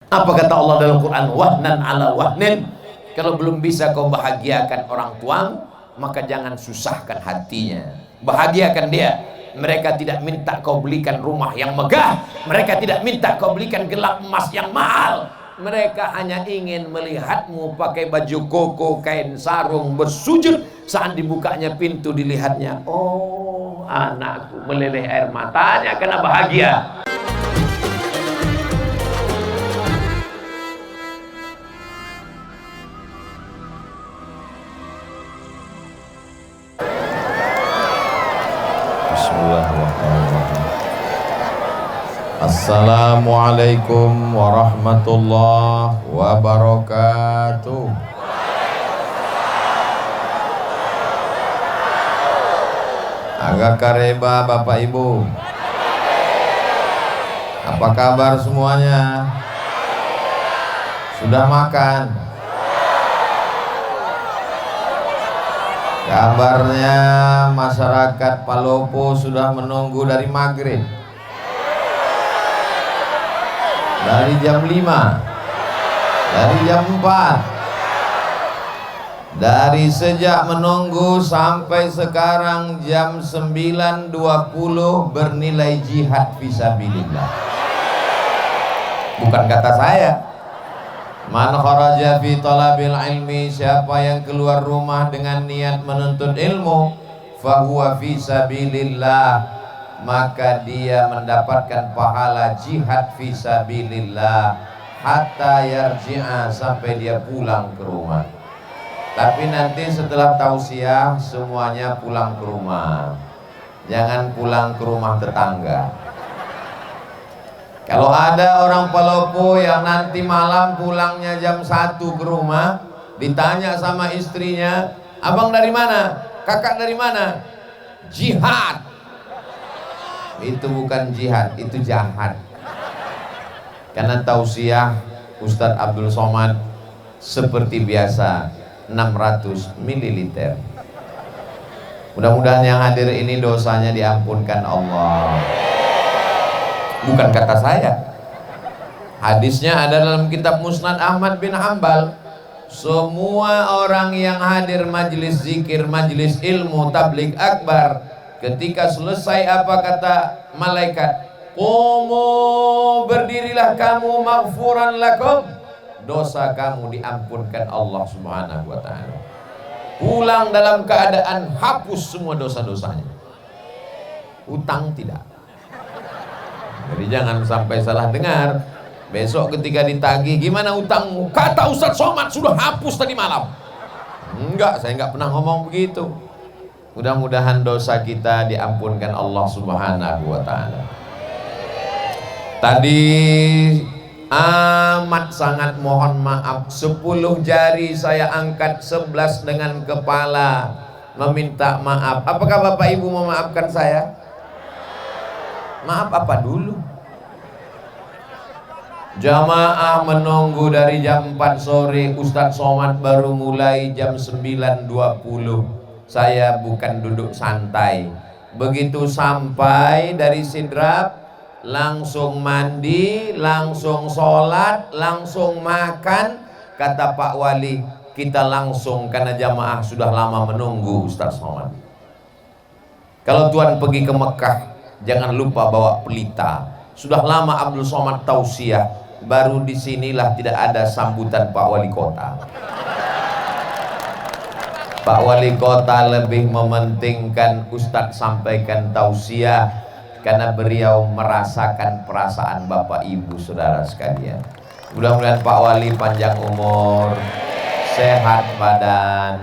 Apa kata Allah dalam Quran? Wahnan ala wahnin. Kalau belum bisa kau bahagiakan orang tuamu, maka jangan susahkan hatinya, bahagiakan dia. Mereka tidak minta kau belikan rumah yang megah, mereka tidak minta kau belikan gelang emas yang mahal. Mereka hanya ingin melihatmu pakai baju koko, kain sarung, bersujud. Saat dibukanya pintu, dilihatnya, oh anakku, meleleh air matanya karena bahagia. Assalamualaikum warahmatullahi wabarakatuh. Agak kareba Bapak Ibu. Apa kabar semuanya? Sudah makan? Kabarnya masyarakat Palopo sudah menunggu dari maghrib, dari jam 5, dari jam 4, dari sejak menunggu sampai sekarang jam 9.20 bernilai jihad fisabilillah. Bukan kata saya. Man kharaja fi talabil ilmi, siapa yang keluar rumah dengan niat menuntut ilmu, fahuwa fi sabilillah, maka dia mendapatkan pahala jihad fi sabilillah hatta yarji'a, sampai dia pulang ke rumah. Tapi nanti setelah tausiah semuanya pulang ke rumah, jangan pulang ke rumah tetangga. Kalau ada orang Palopo yang nanti malam pulangnya jam 1 ke rumah, ditanya sama istrinya, abang dari mana? Kakak dari mana? Jihad. Itu bukan jihad, itu jahat. Karena tausiah Ustadz Abdul Somad seperti biasa 600 ml. Mudah-mudahan yang hadir ini dosanya diampunkan Allah. Bukan kata saya. Hadisnya ada dalam kitab Musnad Ahmad bin Hanbal. Semua orang yang hadir majelis zikir, majelis ilmu, tabligh akbar, ketika selesai apa kata malaikat? Qumu, berdirilah kamu, maghfuran lakum, dosa kamu diampunkan Allah Subhanahu wa ta'ala. Pulang dalam keadaan hapus semua dosa-dosanya. Utang tidak. Jadi jangan sampai salah dengar. Besok ketika ditagih, gimana utangmu? Kata Ustadz Somad sudah hapus tadi malam. Enggak, saya enggak pernah ngomong begitu. Mudah-mudahan dosa kita diampunkan Allah Subhanahu wa ta'ala. Tadi amat sangat mohon maaf, 10 jari saya angkat, 11 dengan kepala meminta maaf. Apakah Bapak Ibu memaafkan saya? Maaf apa dulu? Jamaah menunggu dari jam 4 sore, Ustadz Somad baru mulai jam 9.20. Saya bukan duduk santai. Begitu sampai dari Sidrap, langsung mandi, langsung sholat, langsung makan. Kata Pak Wali, kita langsung karena jamaah sudah lama menunggu Ustadz Somad. Kalau Tuhan pergi ke Mekah, jangan lupa bawa pelita. Sudah lama Abdul Somad tausiah, baru disinilah tidak ada sambutan Pak Wali Kota. Pak Wali Kota lebih mementingkan Ustadz sampaikan tausiah karena beliau merasakan perasaan Bapak Ibu Saudara sekalian. Mudah-mudahan Pak Wali panjang umur, sehat badan,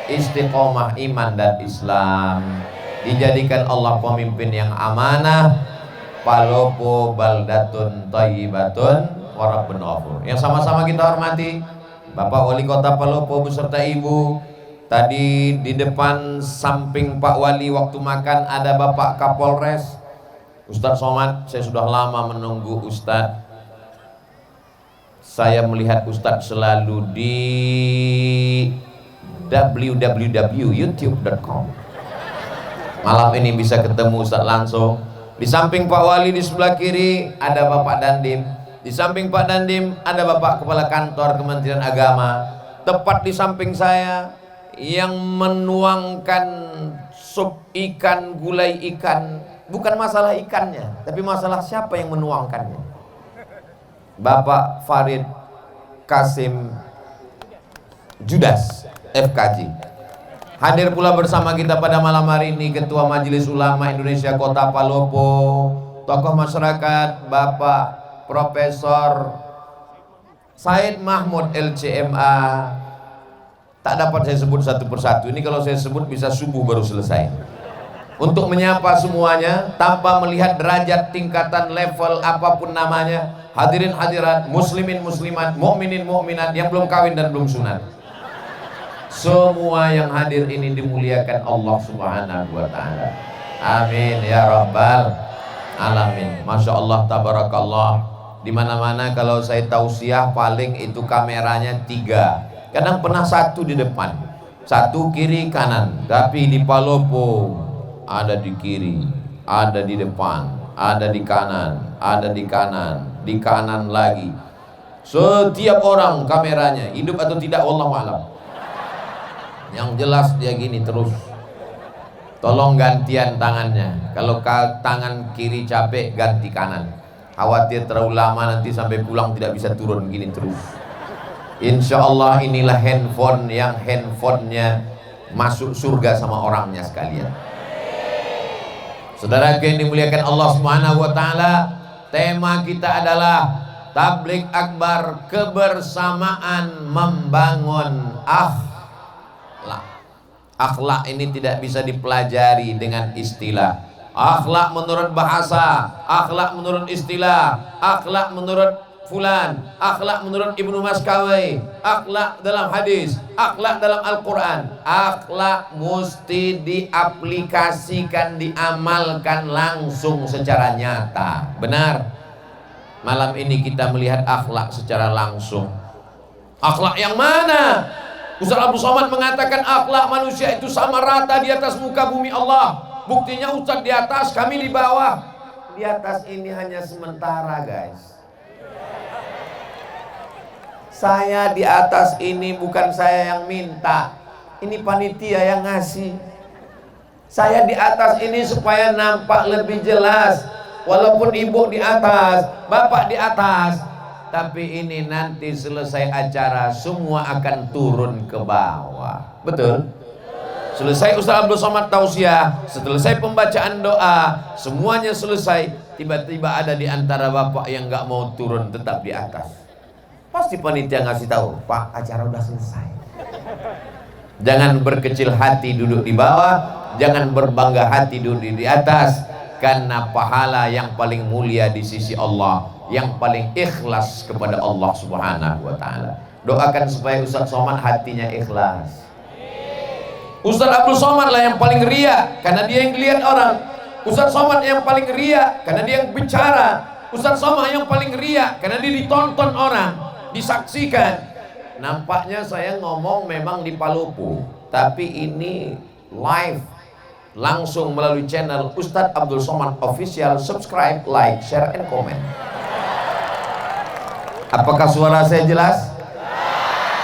istiqomah iman dan Islam, dijadikan Allah pemimpin yang amanah. Palopo baldatun thayyibatun wa rabbun ghafur. Yang sama-sama kita hormati Bapak Wali Kota Palopo beserta Ibu. Tadi di depan samping Pak Wali waktu makan ada Bapak Kapolres Ustadz Somad. Saya sudah lama menunggu Ustadz. Saya melihat Ustadz selalu di www.youtube.com. Malam ini bisa ketemu Ustadz langsung. Di samping Pak Wali di sebelah kiri ada Bapak Dandim. Di samping Pak Dandim ada Bapak Kepala Kantor Kementerian Agama. Tepat di samping saya yang menuangkan sup ikan, gulai ikan. Bukan masalah ikannya, tapi masalah siapa yang menuangkannya. Bapak Farid Kasim Judas, FKJ. Hadir pula bersama kita pada malam hari ini Ketua Majelis Ulama Indonesia Kota Palopo, tokoh masyarakat Bapak Profesor Said Mahmud LCMA. Tak dapat saya sebut satu persatu. Ini kalau saya sebut bisa subuh baru selesai. Untuk menyapa semuanya tanpa melihat derajat, tingkatan, level apapun namanya. Hadirin hadirat, muslimin muslimat, mukminin mukminat yang belum kawin dan belum sunat. Semua yang hadir ini dimuliakan Allah Subhanahu wa taala. Amin ya rabbal alamin. Masya Allah, tabarakallah. Di mana-mana kalau saya tausiah paling itu kameranya 3. Kadang pernah 1 di depan, 1 kiri kanan. Tapi di Palopo ada di kiri, ada di depan, ada di kanan, ada di kanan, di kanan lagi. Setiap orang kameranya, hidup atau tidak wallahu alam. Yang jelas dia gini terus. Tolong gantian tangannya. Kalau tangan kiri capek, ganti kanan. Khawatir terlalu lama nanti sampai pulang tidak bisa turun, gini terus. Insya Allah inilah handphone yang handphonenya masuk surga sama orangnya sekalian. Saudara yang dimuliakan Allah Subhanahu wa taala, tema kita adalah tabligh akbar, kebersamaan membangun akhlak. Akhlak ini tidak bisa dipelajari dengan istilah. Akhlak menurut bahasa, akhlak menurut istilah, akhlak menurut fulan, akhlak menurut Ibnu Maskawai, akhlak dalam hadis, akhlak dalam Al-Quran. Akhlak mesti diaplikasikan, diamalkan langsung secara nyata. Benar? Malam ini kita melihat akhlak secara langsung. Akhlak yang mana? Ustaz Abdul Somad mengatakan akhlak manusia itu sama rata di atas muka bumi Allah. Buktinya Ustaz di atas, kami di bawah. Di atas ini hanya sementara, guys. Saya di atas ini bukan saya yang minta. Ini panitia yang ngasih. Saya di atas ini supaya nampak lebih jelas. Walaupun ibu di atas, bapak di atas, tapi ini nanti selesai acara semua akan turun ke bawah. Betul? Selesai Ustaz Abdul Somad tausiah, selesai pembacaan doa, semuanya selesai. Tiba-tiba ada di antara bapak yang nggak mau turun, tetap di atas. Pasti panitia ngasih tahu, Pak, acara udah selesai. Jangan berkecil hati duduk di bawah, jangan berbangga hati duduk di atas, karena pahala yang paling mulia di sisi Allah, yang paling ikhlas kepada Allah Subhanahu wa taala. Doakan supaya Ustaz Somad hatinya ikhlas. Ustaz Abdul Somad lah yang paling ria, karena dia yang dilihat orang. Ustaz Somad yang paling ria, karena dia yang bicara. Ustaz Somad yang paling ria, karena dia ditonton orang, disaksikan. Nampaknya saya ngomong memang di Palopo, tapi ini live langsung melalui channel Ustaz Abdul Somad Official. Subscribe, like, share, and comment. Apakah suara saya jelas?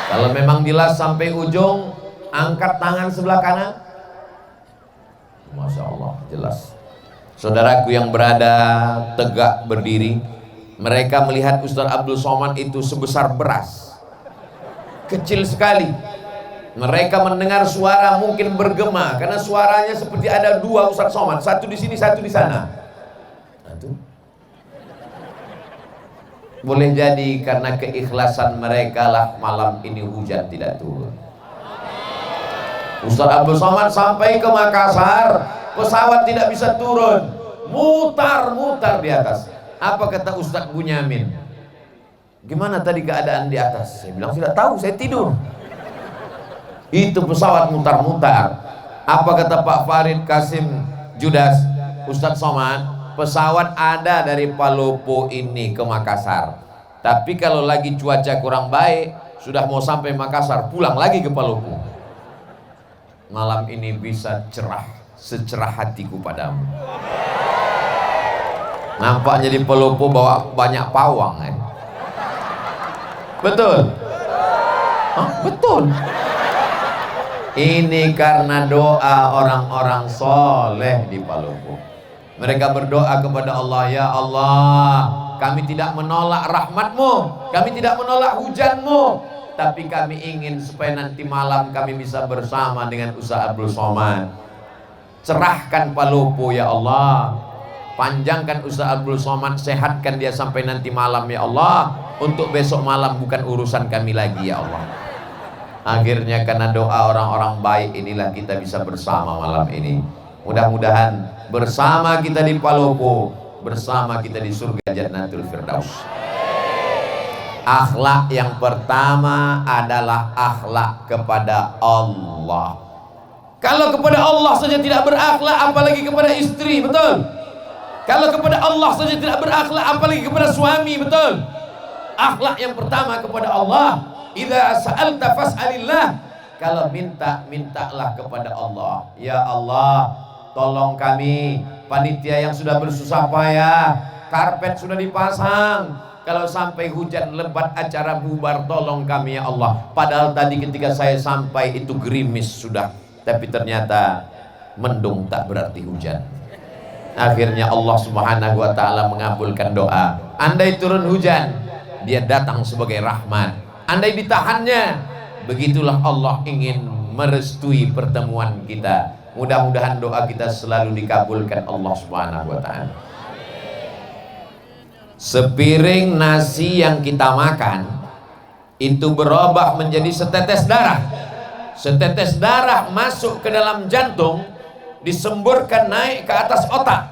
Kalau memang jelas sampai ujung, angkat tangan sebelah kanan. Masya Allah, jelas. Saudaraku yang berada tegak berdiri, mereka melihat Ustaz Abdul Somad itu sebesar beras, kecil sekali. Mereka mendengar suara mungkin bergema, karena suaranya seperti ada 2 Ustaz Somad, satu di sini, satu di sana. Boleh jadi karena keikhlasan mereka lah malam ini hujan tidak turun. Ustaz Abdul Somad sampai ke Makassar, pesawat tidak bisa turun, mutar-mutar di atas. Apa kata Ustaz Bunyamin? Gimana tadi keadaan di atas? Saya bilang tidak tahu, saya tidur. Itu pesawat mutar-mutar. Apa kata Pak Farid Kasim Judas? Ustaz Somad, pesawat ada dari Palopo ini ke Makassar, tapi kalau lagi cuaca kurang baik, sudah mau sampai Makassar, pulang lagi ke Palopo. Malam ini bisa cerah, secerah hatiku padamu. Nampaknya di Palopo bawa banyak pawang, Betul? Hah? Betul. Ini karena doa orang-orang soleh di Palopo. Mereka berdoa kepada Allah, ya Allah, kami tidak menolak rahmat-Mu, kami tidak menolak hujan-Mu, tapi kami ingin supaya nanti malam kami bisa bersama dengan Ustaz Abdul Somad. Cerahkan Palopo ya Allah, panjangkan Ustaz Abdul Somad, sehatkan dia sampai nanti malam ya Allah. Untuk besok malam bukan urusan kami lagi ya Allah. Akhirnya karena doa orang-orang baik inilah kita bisa bersama malam ini. Mudah-mudahan bersama kita di Palopo, bersama kita di surga Jannatul Firdaus. Akhlak yang pertama adalah akhlak kepada Allah. Kalau kepada Allah saja tidak berakhlak, apalagi kepada istri, betul? Kalau kepada Allah saja tidak berakhlak, apalagi kepada suami, betul? Akhlak yang pertama kepada Allah. Idza sa'alta fas'alillah. Kalau minta, mintalah kepada Allah. Ya Allah, tolong kami, panitia yang sudah bersusah payah, karpet sudah dipasang, kalau sampai hujan lebat acara bubar, tolong kami ya Allah. Padahal tadi ketika saya sampai itu gerimis sudah, tapi ternyata mendung tak berarti hujan. Akhirnya Allah Subhanahu wa ta'ala mengabulkan doa. Andai turun hujan, dia datang sebagai rahmat. Andai ditahannya, begitulah Allah ingin merestui pertemuan kita. Mudah-mudahan doa kita selalu dikabulkan Allah Subhanahu wa ta'ala. Sepiring nasi yang kita makan itu berubah menjadi setetes darah. Setetes darah masuk ke dalam jantung, disemburkan naik ke atas otak.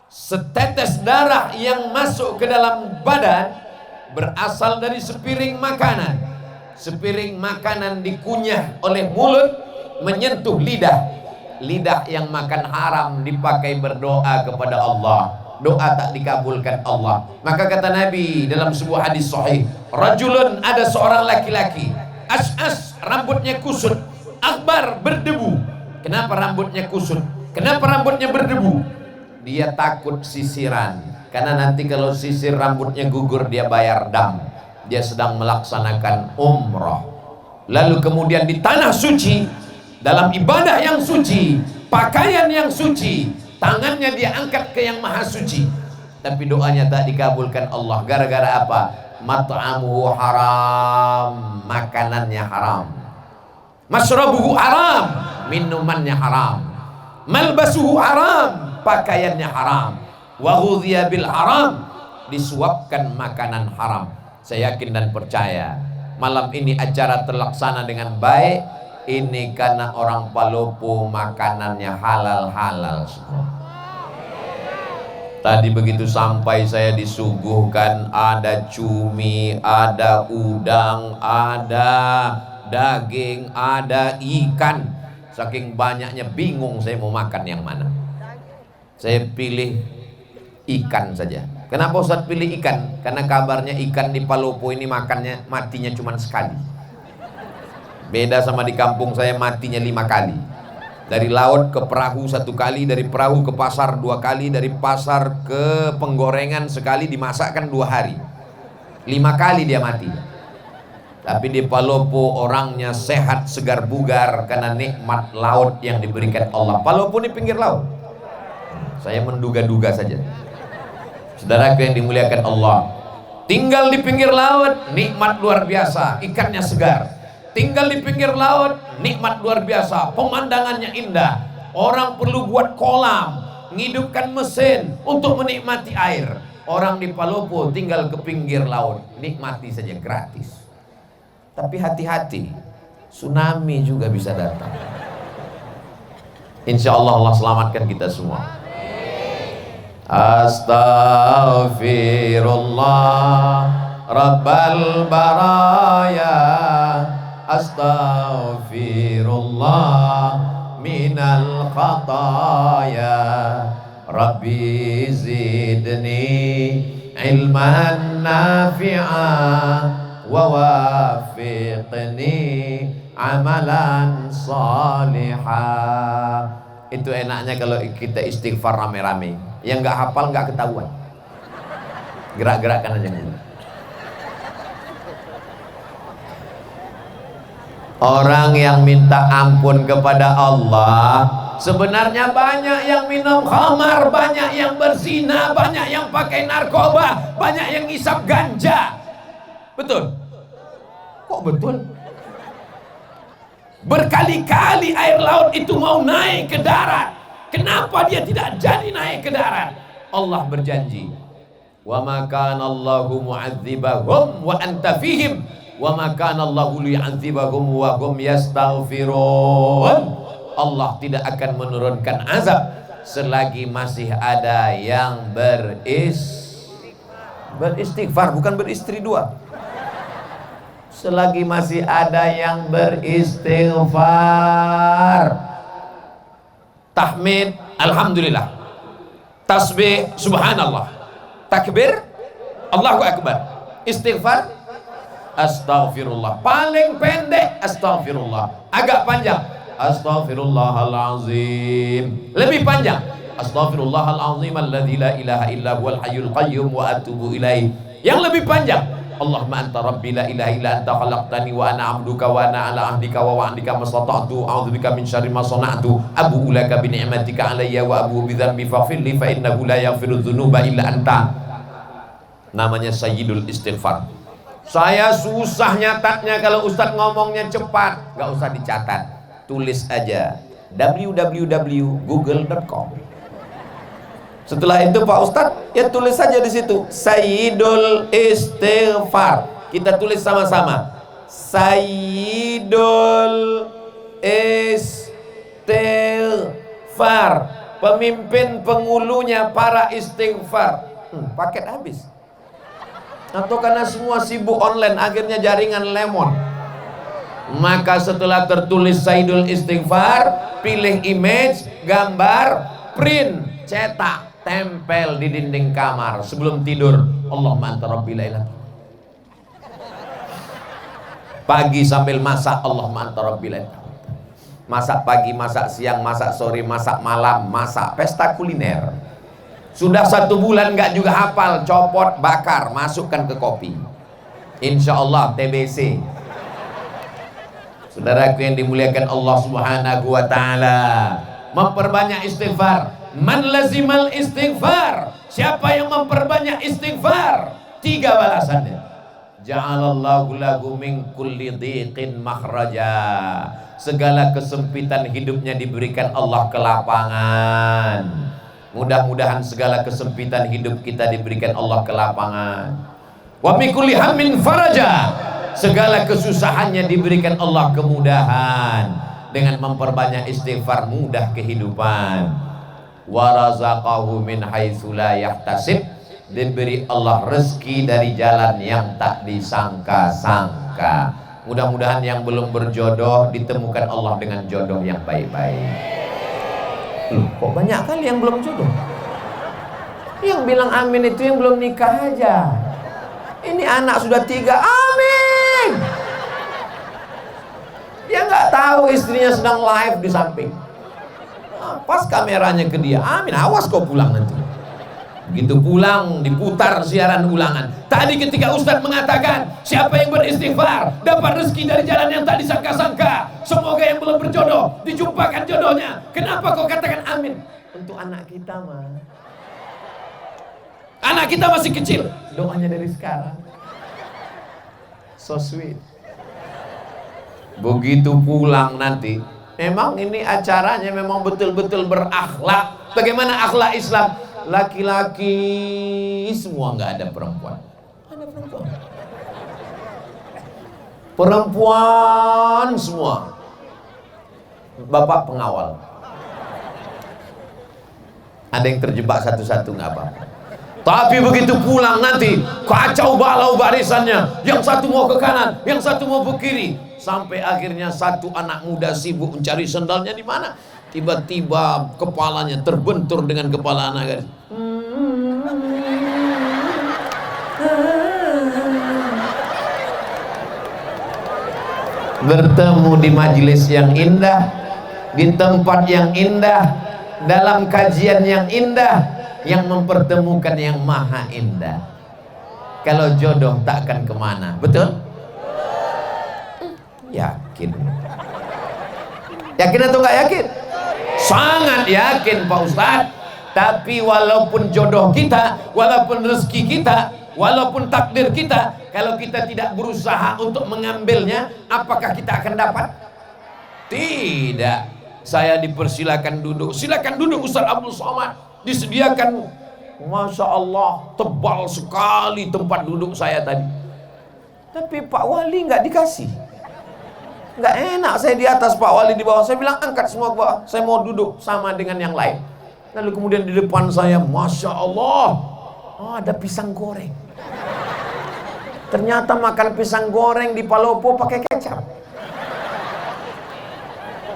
Setetes darah yang masuk ke dalam badan berasal dari sepiring makanan. Sepiring makanan dikunyah oleh mulut, menyentuh lidah. Lidah yang makan haram dipakai berdoa kepada Allah, doa tak dikabulkan Allah. Maka kata Nabi dalam sebuah hadis sahih, rajulun, ada seorang laki-laki, as'as, rambutnya kusut, akbar, berdebu. Kenapa rambutnya kusut? Kenapa rambutnya berdebu? Dia takut sisiran. Karena nanti kalau sisir rambutnya gugur, dia bayar dam. Dia sedang melaksanakan umrah. Lalu kemudian di tanah suci, dalam ibadah yang suci, pakaian yang suci, tangannya dia angkat ke yang maha suci, tapi doanya tak dikabulkan Allah. Gara-gara apa? Mat'amuhu haram, makanannya haram. Masrabuhu haram, minumannya haram. Malbasuhu haram, pakaiannya haram. Wa ghudhiya bil haram, disuapkan makanan haram. Saya yakin dan percaya malam ini acara terlaksana dengan baik. Ini karena orang Palopo makanannya halal-halal semua. Tadi begitu sampai saya disuguhkan ada cumi, ada udang, ada daging, ada ikan. Saking banyaknya bingung saya mau makan yang mana. Saya pilih ikan saja. Kenapa Ustaz pilih ikan? Karena kabarnya ikan di Palopo ini makannya matinya cuma sekali. Beda sama di kampung saya, matinya 5 kali. Dari laut ke perahu 1 kali, dari perahu ke pasar 2 kali, dari pasar ke penggorengan sekali, dimasakkan 2 hari. 5 kali dia mati. Tapi di Palopo orangnya sehat, segar bugar karena nikmat laut yang diberikan Allah. Palopo ini pinggir laut. Saya menduga-duga saja. Saudaraku yang dimuliakan Allah, tinggal di pinggir laut, nikmat luar biasa, ikannya segar. Tinggal di pinggir laut, nikmat luar biasa, pemandangannya indah. Orang perlu buat kolam, ngidupkan mesin untuk menikmati air. Orang di Palopo tinggal ke pinggir laut, nikmati saja gratis. Tapi hati-hati, tsunami juga bisa datang. Insya Allah Allah selamatkan kita semua. Astaghfirullah Rabbal baraya, astaghfirullah minal khataya, Rabbi zidni ilman nafi'a wa wafiqni amalan salihah. Itu enaknya kalau kita istighfar rame-rame. Yang nggak hafal nggak ketahuan, gerak-gerakkan aja dulu. Orang yang minta ampun kepada Allah sebenarnya banyak yang minum khamar, banyak yang berzina, banyak yang pakai narkoba, banyak yang ngisap ganja. Betul? Kok betul? Berkali-kali air laut itu mau naik ke darat. Kenapa dia tidak jadi naik ke darat? Allah berjanji, wa ma kana Allahu mu'adzibahum wa anta fihim wa ma kana Allahu liyu'adzibahum wa hum yastaghfirun. Allah tidak akan menurunkan azab selagi masih ada yang beristighfar, bukan beristri dua. Selagi masih ada yang beristighfar, tahmid alhamdulillah, tasbih subhanallah, takbir Allahu akbar, istighfar astaghfirullah. Paling pendek astaghfirullah, agak panjang astaghfirullahalazim, lebih panjang astaghfirullahalazim alladzi la ilaha illa huwal hayyul qayyum wa atubu ilaih. Yang lebih panjang Allahumma anta rabbi la ilaha illa anta khalaqtani wa ana 'abduka wa ana 'ala ahdika wa wa'dika mastata'tu a'udzubika min syarri ma sana'tu abu'u laka bi ni'matika 'alayya wa abu'u bi dzambi faghfirli fa innahu la yaghfiru dzunuba illa anta. Namanya sayyidul istighfar. Saya susah nyatatnya kalau Ustadz ngomongnya cepat, gak usah dicatat, tulis aja www.google.com. Setelah itu Pak Ustadz ya tulis saja di situ sayyidul istighfar. Kita tulis sama-sama sayyidul istighfar, pemimpin pengulunya para istighfar. Paket habis. Atau karena semua sibuk online akhirnya jaringan lemon. Maka setelah tertulis sayyidul istighfar, pilih image, gambar, print, cetak, tempel di dinding kamar sebelum tidur. Allahumma anta rabbi la ilaha. Pagi sambil masak Allahumma anta rabbi la ilaha. Masak pagi, masak siang, masak sore, masak malam, masak pesta kuliner. Sudah 1 bulan nggak juga hafal, copot, bakar, masukkan ke kopi. Insya Allah TBC. Saudaraku yang dimuliakan Allah Subhanahu wa ta'ala, memperbanyak istighfar. Man lazimal istighfar, siapa yang memperbanyak istighfar, 3 balasannya. Ja'alallahu lahu min kulli dhiqin makhraja, segala kesempitan hidupnya diberikan Allah kelapangan. Mudah-mudahan segala kesempitan hidup kita diberikan Allah kelapangan. Wa min kulli hammin faraja, segala kesusahannya diberikan Allah kemudahan. Dengan memperbanyak istighfar mudah kehidupan. Wa razaqahu min haitsu la yahtasib, diberi Allah rezeki dari jalan yang tak disangka-sangka. Mudah-mudahan yang belum berjodoh ditemukan Allah dengan jodoh yang baik-baik. Loh, kok banyak kali yang belum jodoh? Yang bilang amin itu yang belum nikah aja. Ini anak sudah 3, amin. Dia nggak tahu istrinya sedang live di samping. Pas kameranya ke dia, amin, awas kau pulang nanti. Begitu pulang diputar siaran ulangan. Tadi ketika Ustadz mengatakan siapa yang beristighfar dapat rezeki dari jalan yang tak disangka-sangka, semoga yang belum berjodoh dijumpakan jodohnya. Kenapa kau katakan amin? Untuk anak kita mah. Anak kita masih kecil, doanya dari sekarang. So sweet. Begitu pulang nanti, memang ini acaranya memang betul-betul berakhlak. Bagaimana akhlak Islam? Laki-laki semua, nggak ada perempuan. Ada perempuan. Perempuan semua. Bapak pengawal. Ada yang terjebak satu-satu nggak apa-apa. Tapi begitu pulang nanti kacau balau barisannya. Yang satu mau ke kanan, yang satu mau ke kiri. Sampai akhirnya satu anak muda sibuk mencari sendalnya di mana. Tiba-tiba kepalanya terbentur dengan kepala anak gadis. Bertemu di majelis yang indah, di tempat yang indah, dalam kajian yang indah, yang mempertemukan yang maha indah. Kalau jodoh tak akan kemana, betul? Yakin. Yakin atau nggak yakin? Sangat yakin Pak Ustadz. Tapi walaupun jodoh kita, walaupun rezeki kita, walaupun takdir kita, kalau kita tidak berusaha untuk mengambilnya, apakah kita akan dapat? Tidak. Saya dipersilakan duduk. Silakan duduk Ustaz Abdul Somad. Disediakan, Masya Allah, tebal sekali tempat duduk saya tadi. Tapi Pak Wali nggak dikasih. Nggak enak saya di atas, Pak Wali di bawah. Saya bilang angkat semua ke bawah. Saya mau duduk sama dengan yang lain. Lalu kemudian di depan saya, Masya Allah, ada pisang goreng. Ternyata makan pisang goreng di Palopo pakai kecap.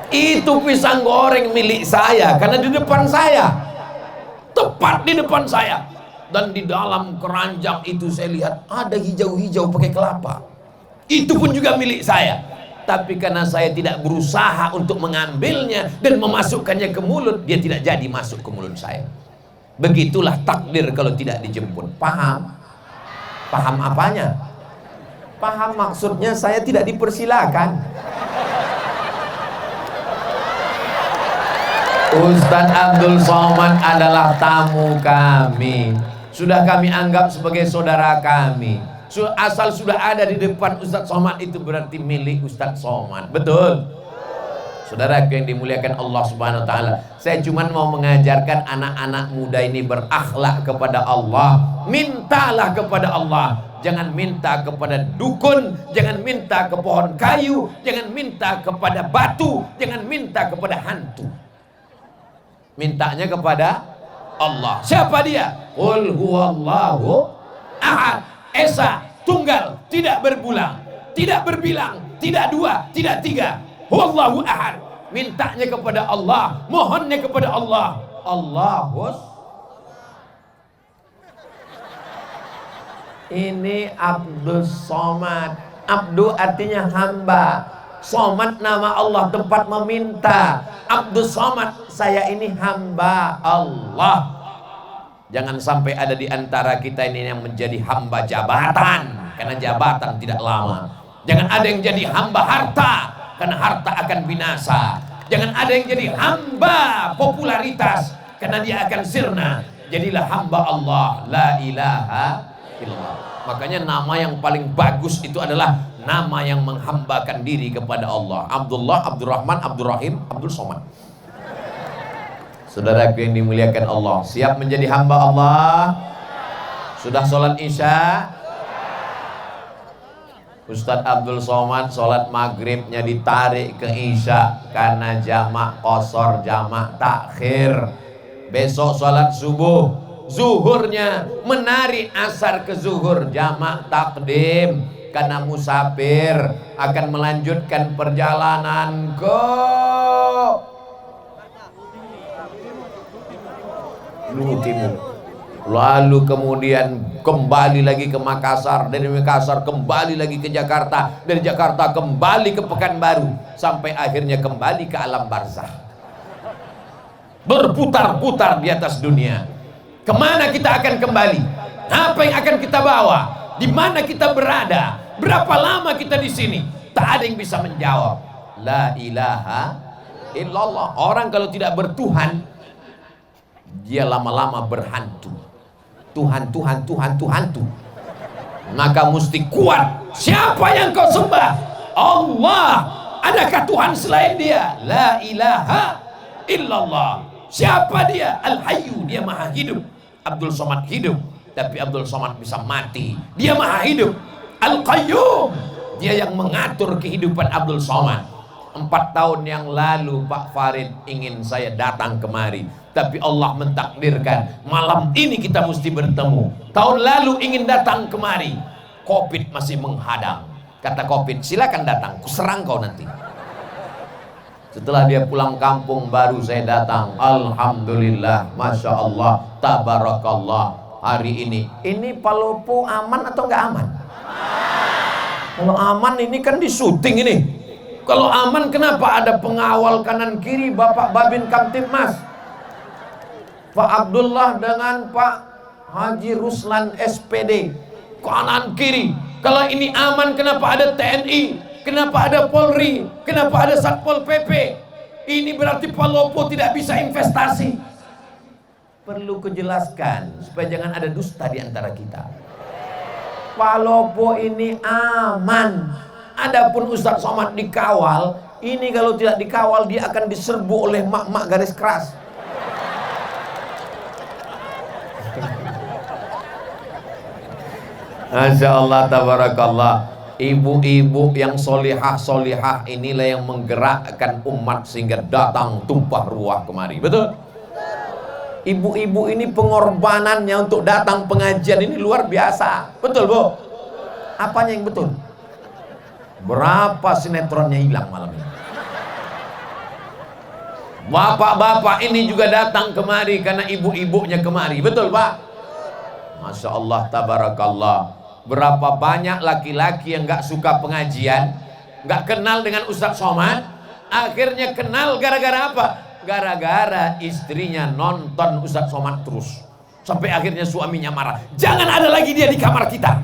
Itu pisang goreng milik saya, karena di depan saya, tepat di depan saya. Dan di dalam keranjang itu saya lihat ada hijau-hijau pakai kelapa. Itu pun juga milik saya. Tapi karena saya tidak berusaha untuk mengambilnya dan memasukkannya ke mulut, dia tidak jadi masuk ke mulut saya. Begitulah takdir kalau tidak dijemput. Paham? Paham apanya? Paham maksudnya saya tidak dipersilakan. Ustadz Abdul Somad adalah tamu kami. Sudah kami anggap sebagai saudara kami. Asal sudah ada di depan Ustadz Somad itu berarti milik Ustadz Somad. Betul? Saudara yang dimuliakan Allah Subhanahu wa taala, saya cuma mau mengajarkan anak-anak muda ini berakhlak kepada Allah. Mintalah kepada Allah. Jangan minta kepada dukun, jangan minta ke pohon kayu, jangan minta kepada batu, jangan minta kepada hantu. Mintanya kepada Allah. Siapa dia? Qul huwallahu ahad. Esa, tunggal, tidak berbulang, tidak berbilang, tidak dua, tidak tiga. Huwallahu ahad. Mintanya kepada Allah, mohonnya kepada Allah. Allahus. Ini Abdul Somad. Abdu artinya hamba. Somad nama Allah, tempat meminta. Abdul Somad, saya ini hamba Allah. Jangan sampai ada di antara kita ini yang menjadi hamba jabatan, karena jabatan tidak lama. Jangan ada yang jadi hamba harta, karena harta akan binasa. Jangan ada yang jadi hamba popularitas, karena dia akan sirna. Jadilah hamba Allah, la ilaha illallah. Makanya nama yang paling bagus itu adalah nama yang menghambakan diri kepada Allah. Abdullah, Abdurrahman, Abdurrahim, Abdul Somad. Saudaraku yang dimuliakan Allah, siap menjadi hamba Allah? Sudah sholat isya? Ustadz Abdul Somad sholat maghribnya ditarik ke isya karena jamak qasar, jamak takhir. Besok sholat subuh, zuhurnya menarik asar ke zuhur, jamak takdim karena musafir akan melanjutkan perjalanan ke Timur. Lalu kemudian kembali lagi ke Makassar, dari Makassar kembali lagi ke Jakarta, dari Jakarta kembali ke Pekanbaru, sampai akhirnya kembali ke alam barzah. Berputar-putar di atas dunia. Kemana kita akan kembali? Apa yang akan kita bawa? Di mana kita berada? Berapa lama kita di sini? Tak ada yang bisa menjawab. La ilaha illallah. Orang kalau tidak bertuhan, dia lama-lama berhantu. Tuhan, Tuhan, Tuhan, Tuhan, Tuhan. Maka mesti kuat. Siapa yang kau sembah? Allah. Adakah Tuhan selain dia? La ilaha illallah. Siapa dia? Al-Hayyu. Dia maha hidup. Abdul Somad hidup, tapi Abdul Somad bisa mati. Dia maha hidup. Al-Qayyum. Dia yang mengatur kehidupan Abdul Somad. 4 tahun yang lalu Pak Farid ingin saya datang kemari, tapi Allah mentakdirkan malam ini kita mesti bertemu. Tahun lalu ingin datang kemari, Covid masih menghadang. Kata Covid, silakan datang, kuserang kau nanti. Setelah dia pulang kampung baru saya datang. Alhamdulillah, Masya Allah, Tabarakallah. Hari ini Palopo aman atau nggak aman? Kalau aman ini kan di syuting ini. Kalau aman kenapa ada pengawal kanan kiri Bapak Babin Kamtibmas, Pak Abdullah dengan Pak Haji Ruslan SPD kanan kiri. Kalau ini aman kenapa ada TNI? Kenapa ada Polri? Kenapa ada Satpol PP? Ini berarti Palopo tidak bisa investasi. Perlu kujelaskan supaya jangan ada dusta di antara kita. Palopo ini aman. Adapun Ustadz Somad dikawal, ini kalau tidak dikawal dia akan diserbu oleh mak-mak garis keras. Masya Allah, tabarakallah. Ibu-ibu yang solihah inilah yang menggerakkan umat sehingga datang tumpah ruah kemari. Betul? Ibu-ibu ini pengorbanannya untuk datang pengajian ini luar biasa. Betul, Bu? Apanya yang betul? Berapa sinetronnya hilang malam ini? Bapak-bapak ini juga datang kemari karena ibu-ibunya kemari. Betul, Pak? Masya Allah, tabarakallah. Berapa banyak laki-laki yang gak suka pengajian, gak kenal dengan Ustadz Somad, akhirnya kenal gara-gara apa? Gara-gara istrinya nonton Ustadz Somad terus, sampai akhirnya suaminya marah. Jangan ada lagi dia di kamar kita.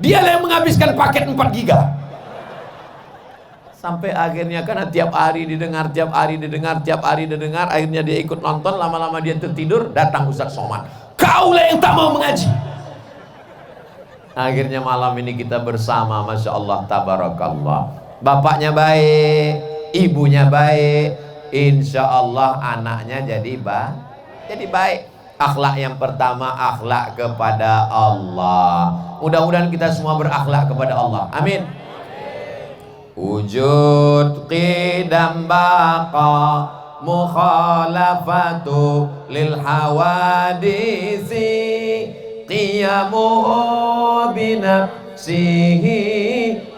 Dia yang menghabiskan paket 4 giga. Sampai akhirnya karena tiap hari didengar, akhirnya dia ikut nonton, lama-lama dia tertidur, datang Ustadz Somad. Kaulah yang tak mau mengaji. Akhirnya malam ini kita bersama, Masya Allah, tabarakallah. Bapaknya baik, ibunya baik, insya Allah anaknya jadi baik. Akhlak yang pertama, akhlak kepada Allah. Mudah-mudahan kita semua berakhlak kepada Allah. Amin. Wujud qidam baqa mukhalafatu lil hawadisi qiyamuhu binafsihi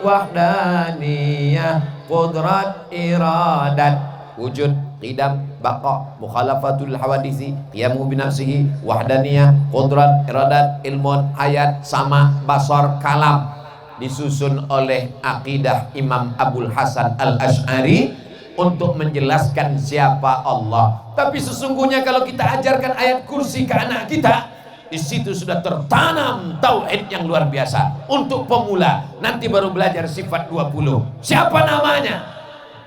wahdaniyah qudrat iradat. Wujud qidam baqa mukhalafatul hawadisi qiyamuhu binafsihi wahdaniyah qudrat iradat ilmun ayat sama basar kalam. Disusun oleh akidah Imam Abul Hasan Al-Asy'ari untuk menjelaskan siapa Allah. Tapi sesungguhnya kalau kita ajarkan ayat kursi ke anak kita, di situ sudah tertanam tauhid yang luar biasa. Untuk pemula, nanti baru belajar sifat 20. Siapa namanya?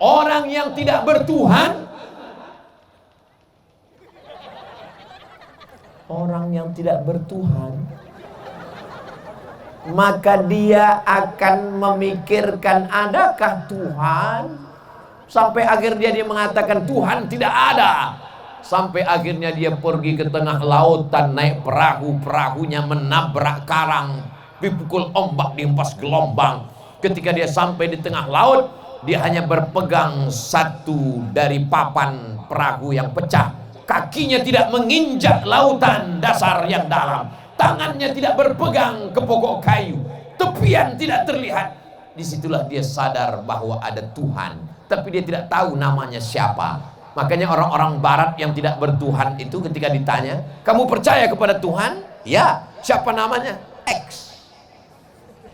Orang yang tidak bertuhan. Orang yang tidak bertuhan, maka dia akan memikirkan adakah Tuhan, sampai akhirnya dia mengatakan Tuhan tidak ada. Sampai akhirnya dia pergi ke tengah lautan, naik perahu, perahunya menabrak karang, dipukul ombak, dihempas gelombang. Ketika dia sampai di tengah laut, dia hanya berpegang satu dari papan perahu yang pecah. Kakinya tidak menginjak lautan dasar yang dalam, tangannya tidak berpegang ke pokok kayu, tepian tidak terlihat. Disitulah dia sadar bahwa ada Tuhan, tapi dia tidak tahu namanya siapa. Makanya orang-orang barat yang tidak bertuhan itu ketika ditanya, kamu percaya kepada Tuhan? Ya. Siapa namanya? X.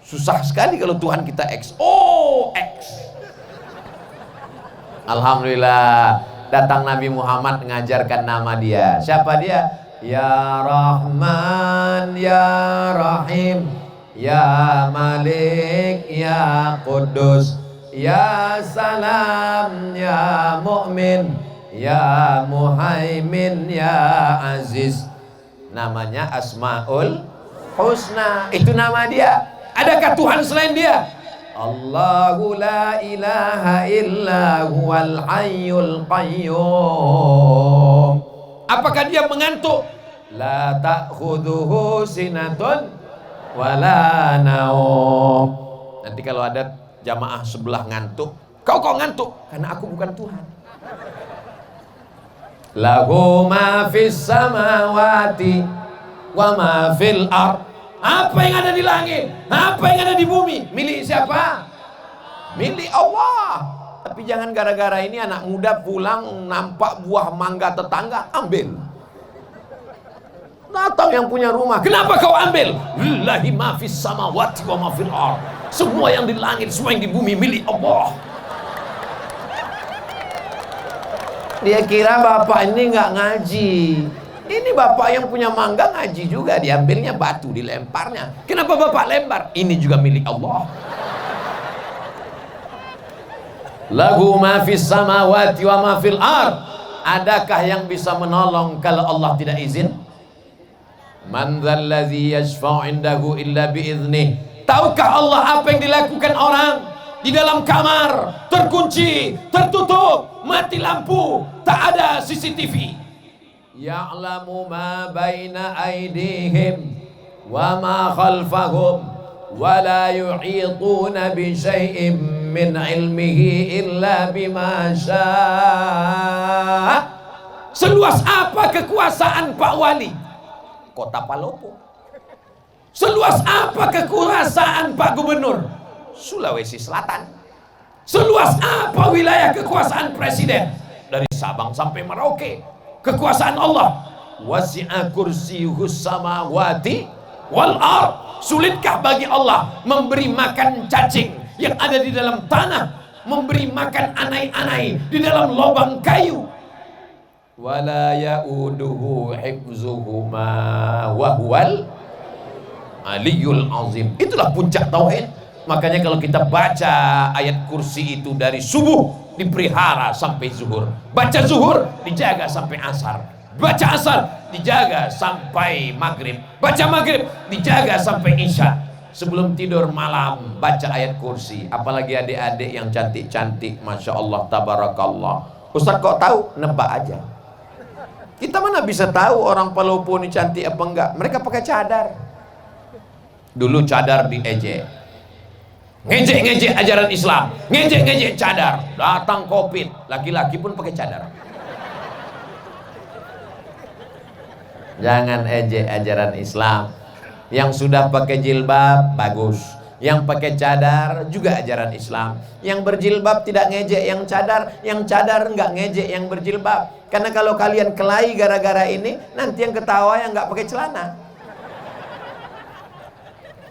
Susah sekali kalau Tuhan kita X. Oh, X. Alhamdulillah, datang Nabi Muhammad mengajarkan nama dia. Siapa dia? Ya Rahman, Ya Rahim, Ya Malik, Ya Quddus, Ya Salam, Ya Mu'min, Ya Muhaimin, Ya Aziz. Namanya Asmaul Husna. Itu nama dia. Adakah Tuhan selain dia? Allahu la ilaha illa huwal hayyul qayyum. Apakah dia mengantuk? La ta'khudhuhu sinatun wala naum. Nanti kalau ada jamaah sebelah ngantuk, kau ngantuk? Karena aku bukan Tuhan. Lahu ma fis samawati wa ma fil ard. Apa yang ada di langit, apa yang ada di bumi, milik siapa? Milik Allah. Tapi jangan gara-gara ini anak muda pulang nampak buah mangga tetangga, ambil. Datang yang punya rumah, kenapa kau ambil? Lillahi ma fis samawati wa ma fil ard. Semua yang di langit, semua yang di bumi milik Allah. Dia kira bapak ini nggak ngaji. Ini bapak yang punya mangga ngaji juga, diambilnya batu, dilemparnya. Kenapa bapak lempar? Ini juga milik Allah. Lahu ma fis samawati wa ma fil ard. Adakah yang bisa menolong kalau Allah tidak izin? Man dzalladzi yashfa'u 'indahu illa biiznih. Tahukah Allah apa yang dilakukan orang di dalam kamar, terkunci, tertutup, mati lampu, tak ada CCTV? Ya'lamu ma baina aydihim wa ma khalfahum wa la yuhituna bi syai'in min ilmihi illa bima syaa. Seluas apa kekuasaan Pak Wali Kota Palopo? Seluas apa kekuasaan Pak Gubernur Sulawesi Selatan? Seluas apa wilayah kekuasaan Presiden dari Sabang sampai Merauke? Kekuasaan Allah. Wasi'a kursiyuhus samawati wal ard. Sulitkah bagi Allah memberi makan cacing yang ada di dalam tanah, memberi makan anai-anai di dalam lubang kayu? Wala ya'uduhu hifzuhuma wa huwal aliyul azim. Itulah puncak tauhid. Makanya kalau kita baca ayat kursi itu dari subuh dipelihara sampai zuhur, baca zuhur dijaga sampai asar, baca asar dijaga sampai maghrib, baca maghrib dijaga sampai isya. Sebelum tidur malam baca ayat kursi. Apalagi adik-adik yang cantik-cantik, masya Allah, tabarakallah. Ustaz kok tahu? Nebak aja. Kita mana bisa tahu orang Palopo ini cantik apa enggak? Mereka pakai cadar. Dulu cadar diejek, ngejek-ngejek ajaran Islam, ngejek-ngejek cadar. Datang Covid, laki-laki pun pakai cadar. Jangan ejek ajaran Islam. Yang sudah pakai jilbab bagus, yang pakai cadar juga ajaran Islam. Yang berjilbab tidak ngejek yang cadar nggak ngejek yang berjilbab. Karena kalau kalian kelahi gara-gara ini, nanti yang ketawa yang nggak pakai celana.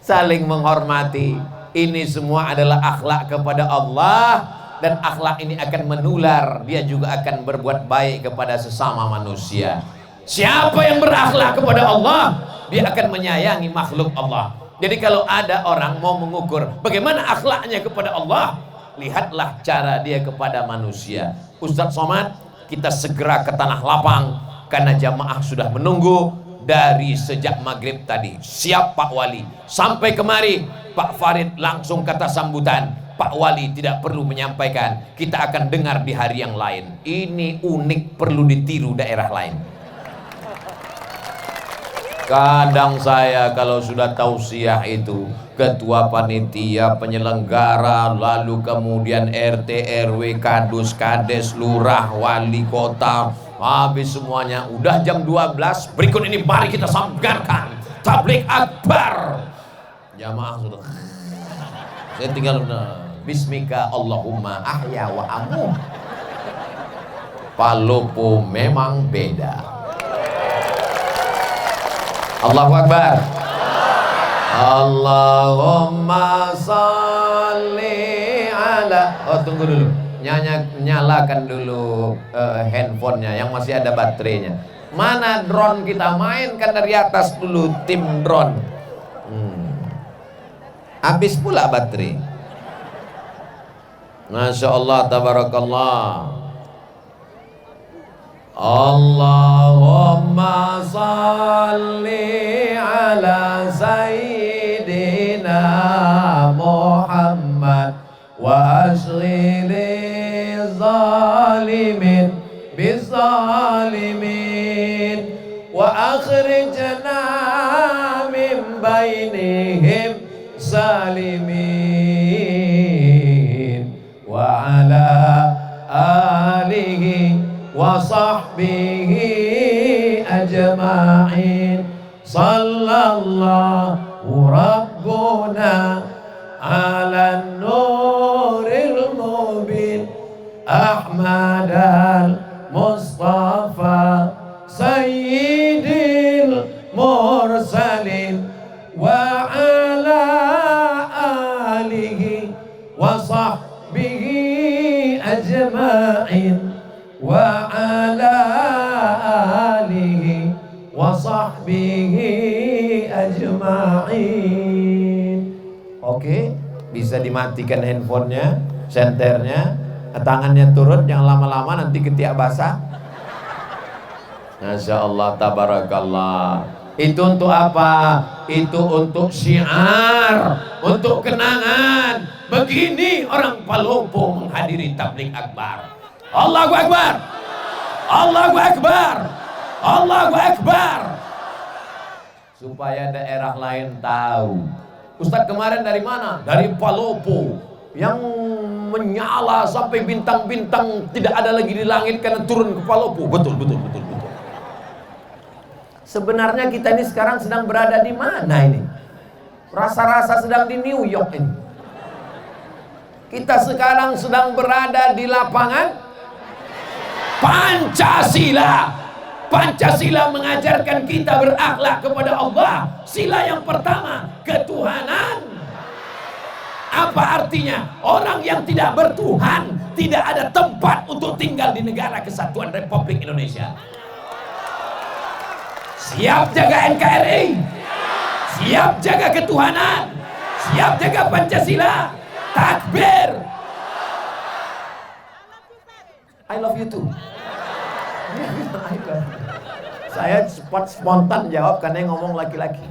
Saling menghormati. Ini semua adalah akhlak kepada Allah, dan akhlak ini akan menular. Dia juga akan berbuat baik kepada sesama manusia. Siapa yang berakhlak kepada Allah, dia akan menyayangi makhluk Allah. Jadi kalau ada orang mau mengukur bagaimana akhlaknya kepada Allah, lihatlah cara dia kepada manusia. Ustadz Somad, kita segera ke Tanah Lapang karena jamaah sudah menunggu dari sejak maghrib tadi. Siap Pak Wali. Sampai kemari Pak Farid langsung kata sambutan, Pak Wali tidak perlu menyampaikan, kita akan dengar di hari yang lain. Ini unik, perlu ditiru daerah lain. Kadang saya kalau sudah tausiah itu, ketua panitia, penyelenggara, lalu kemudian RT, RW, kadus, kades, lurah, wali kota, habis semuanya, udah jam 12, berikut ini mari kita sambungkan tabligh akbar. Jamaah sudah, saya tinggal bismika Allahumma ahya wa amu. Palopo memang beda. Allahu Akbar. Allahumma salli ala. Oh tunggu dulu, nyalakan dulu handphonenya yang masih ada baterainya. Mana drone kita? Mainkan dari atas dulu, tim drone. Habis pula baterai. Masya Allah, tabarakallah. Allahumma salli ala sayyidina Muhammad wa ashghili zalimin bizalimin wa akhrijna min bainihim salimin wa ala alihi wa sahbihi ajma'in. Sallallahu rabbuna ala nuril mubin Ahmad al-Mustafa sayyidil mursalin wa ala alihi wa sahbihi ajma'in wa ala alihi wa sahbihi ajma'in. Oke, bisa dimatikan handphonenya, senternya. Tangannya turun, jangan lama-lama nanti ketiak basah. Masya Allah, tabarakallah. Itu untuk apa? Itu untuk syiar, untuk kenangan. Begini orang Palopo menghadiri tabligh akbar. Allahu Akbar, Allahu Akbar, Allahu Akbar. Supaya daerah lain tahu. Ustadz kemarin dari mana? Dari Palopo, yang menyala sampai bintang-bintang tidak ada lagi di langit karena turun ke Palopo. Betul. Sebenarnya kita ini sekarang sedang berada di mana ini? Rasa-rasa sedang di New York ini. Kita sekarang sedang berada di lapangan Pancasila. Pancasila mengajarkan kita berakhlak kepada Allah. Sila yang pertama, ketuhanan. Apa artinya? Orang yang tidak bertuhan tidak ada tempat untuk tinggal di negara kesatuan Republik Indonesia. Siap jaga NKRI, siap jaga ketuhanan, siap jaga Pancasila. Takbir. I love you too. Saya spontan jawab karena yang ngomong laki-laki.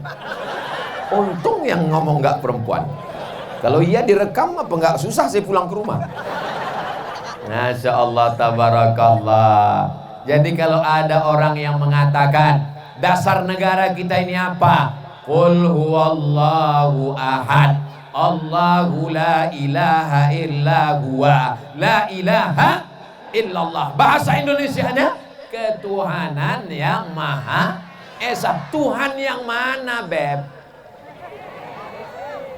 Untung yang ngomong nggak perempuan. Kalau iya direkam apa nggak susah saya pulang ke rumah. Masya Allah, tabarakallah. Jadi kalau ada orang yang mengatakan dasar negara kita ini apa? Qul huwallahu ahad, Allahu la ilaha illa huwa, la ilaha illallah. Bahasa Indonesianya ketuhanan yang maha esa. Tuhan yang mana, Beb?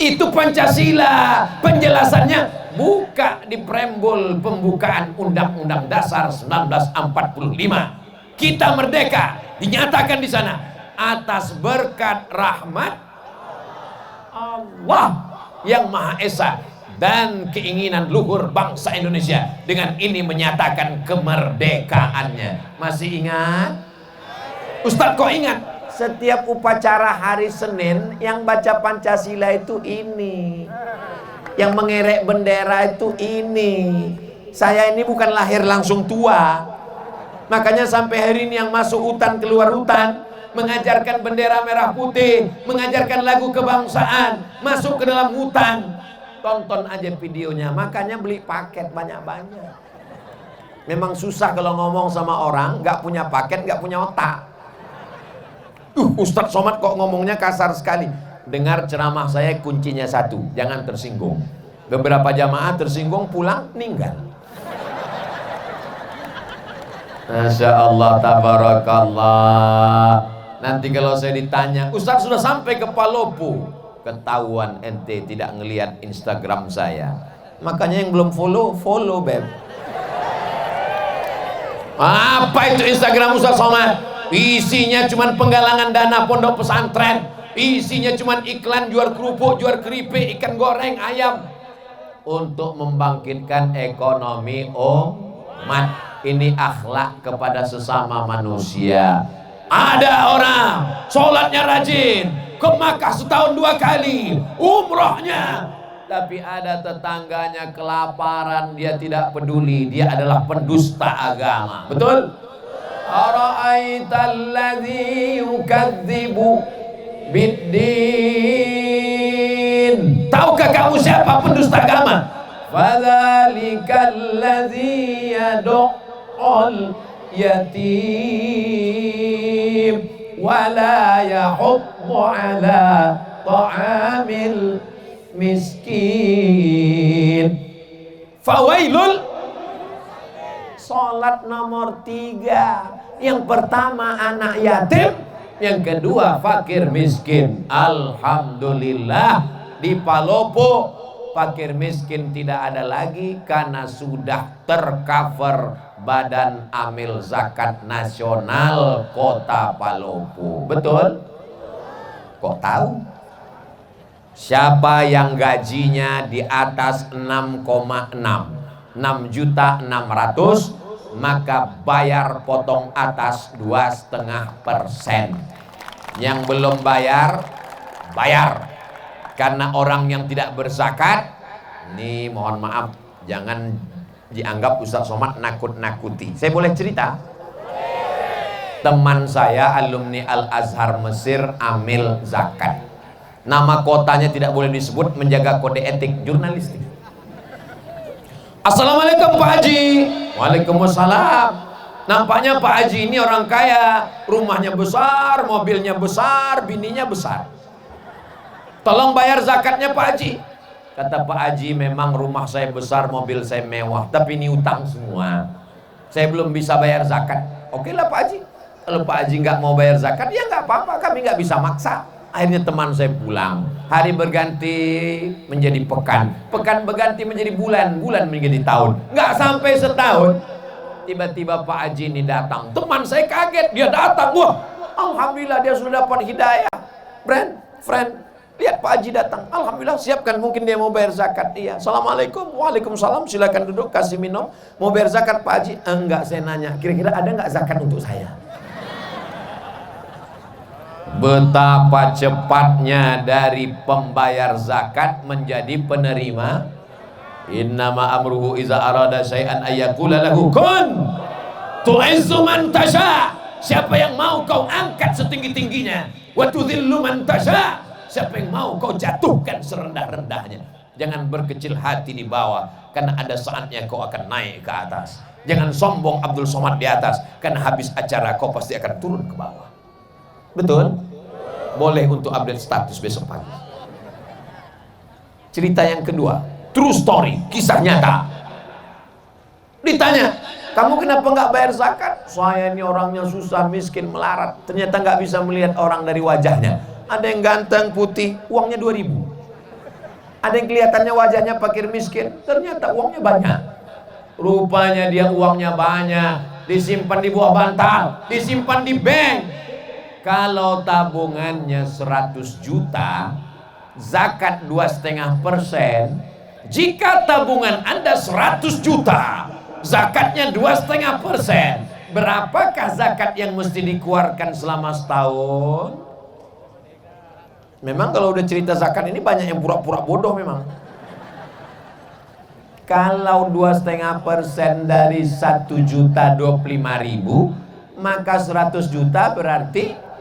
Itu Pancasila. Penjelasannya buka di preambul pembukaan Undang-Undang Dasar 1945. Kita merdeka, dinyatakan di sana atas berkat rahmat Allah yang Maha Esa dan keinginan luhur bangsa Indonesia. Dengan ini menyatakan kemerdekaannya. Masih ingat? Ustadz kok ingat? Setiap upacara hari Senin yang baca Pancasila itu ini, yang mengerek bendera itu ini. Saya ini bukan lahir langsung tua, makanya sampai hari ini yang masuk hutan keluar hutan, mengajarkan bendera merah putih, mengajarkan lagu kebangsaan, masuk ke dalam hutan. Tonton aja videonya. Makanya beli paket banyak-banyak. Memang susah kalau ngomong sama orang nggak punya paket, nggak punya otak. Ustadz Somad kok ngomongnya kasar sekali. Dengar ceramah saya, kuncinya satu, jangan tersinggung. Beberapa jamaah tersinggung, pulang meninggal. Masya Allah, tabarakallah. Nanti kalau saya ditanya, Ustadz sudah sampai ke Palopo, ketahuan ente tidak ngelihat Instagram saya. Makanya yang belum follow, follow, Beb. Apa itu Instagram Ustadz Somad? Isinya cuman penggalangan dana pondok pesantren. Isinya cuman iklan jual kerupuk, jual keripik, ikan goreng, ayam. Untuk membangkitkan ekonomi umat. Ini akhlak kepada sesama manusia. Ada orang sholatnya rajin, ke Makkah setahun 2 kali, umrohnya, tapi ada tetangganya kelaparan, dia tidak peduli. Dia adalah pendusta agama. Betul? Ara'aital ladzi yukadzibu biddin. Tahukah kamu siapa pendusta agama? Fadzalikal ladzi yad'ul yatim wa la yahuddu ala ta'amil miskin. Fawailul. Salat nomor 3. Yang pertama anak yatim, yang kedua fakir miskin. Alhamdulillah di Palopo fakir miskin tidak ada lagi karena sudah tercover Badan Amil Zakat Nasional Kota Palopo. Betul? Kok tahu? Siapa yang gajinya di atas 6,6 maka bayar potong atas 2,5%. Yang belum bayar, bayar. Karena orang yang tidak berzakat, ini mohon maaf, jangan dianggap Ustaz Somad nakut-nakuti. Saya boleh cerita? Teman saya alumni Al-Azhar Mesir amil zakat. Nama kotanya tidak boleh disebut, menjaga kode etik jurnalistik. Assalamualaikum Pak Haji. Waalaikumsalam. Nampaknya Pak Haji ini orang kaya, rumahnya besar, mobilnya besar, bininya besar. Tolong bayar zakatnya Pak Haji. Kata Pak Haji, memang rumah saya besar, mobil saya mewah, tapi ini utang semua. Saya belum bisa bayar zakat. Oke lah Pak Haji. Kalau Pak Haji nggak mau bayar zakat, ya nggak apa-apa, kami nggak bisa maksa. Akhirnya teman saya pulang. Hari berganti menjadi pekan, pekan berganti menjadi bulan, bulan menjadi tahun. Nggak sampai setahun, tiba-tiba Pak Haji ini datang. Teman saya kaget, dia datang. Wah, alhamdulillah dia sudah dapat hidayah. Friend, lihat Pak Haji datang. Alhamdulillah, siapkan, mungkin dia mau bayar zakat. Iya. Assalamualaikum. Waalaikumsalam. Silakan duduk, kasih minum. Mau bayar zakat Pak Haji? Enggak, saya nanya. Kira-kira ada nggak zakat untuk saya? Betapa cepatnya dari pembayar zakat menjadi penerima. Innama amruhu iza arada syai'an ayyakula lahu kun tu'izzu man tasha. Siapa yang mau kau angkat setinggi-tingginya, wa tudhillu man tasha. Siapa yang mau kau jatuhkan serendah-rendahnya. Jangan berkecil hati di bawah, karena ada saatnya kau akan naik ke atas. Jangan sombong Abdul Somad di atas, karena habis acara kau pasti akan turun ke bawah. Betul? Boleh untuk update status besok pagi. Cerita yang kedua, true story, kisah nyata. Ditanya, kamu kenapa nggak bayar zakat? Saya ini orangnya susah, miskin, melarat. Ternyata nggak bisa melihat orang dari wajahnya. Ada yang ganteng, putih, uangnya 2.000. Ada yang kelihatannya wajahnya fakir miskin, ternyata uangnya banyak. Rupanya dia uangnya banyak, disimpan di bawah bantal, disimpan di bank. Kalau tabungannya 100 juta, zakat 2,5%. Jika tabungan Anda 100 juta, zakatnya 2,5%. Berapakah zakat yang mesti dikeluarkan selama setahun? Memang kalau udah cerita zakat ini banyak yang pura-pura bodoh memang. Kalau 2,5% dari 1.025.000, maka 100 juta berarti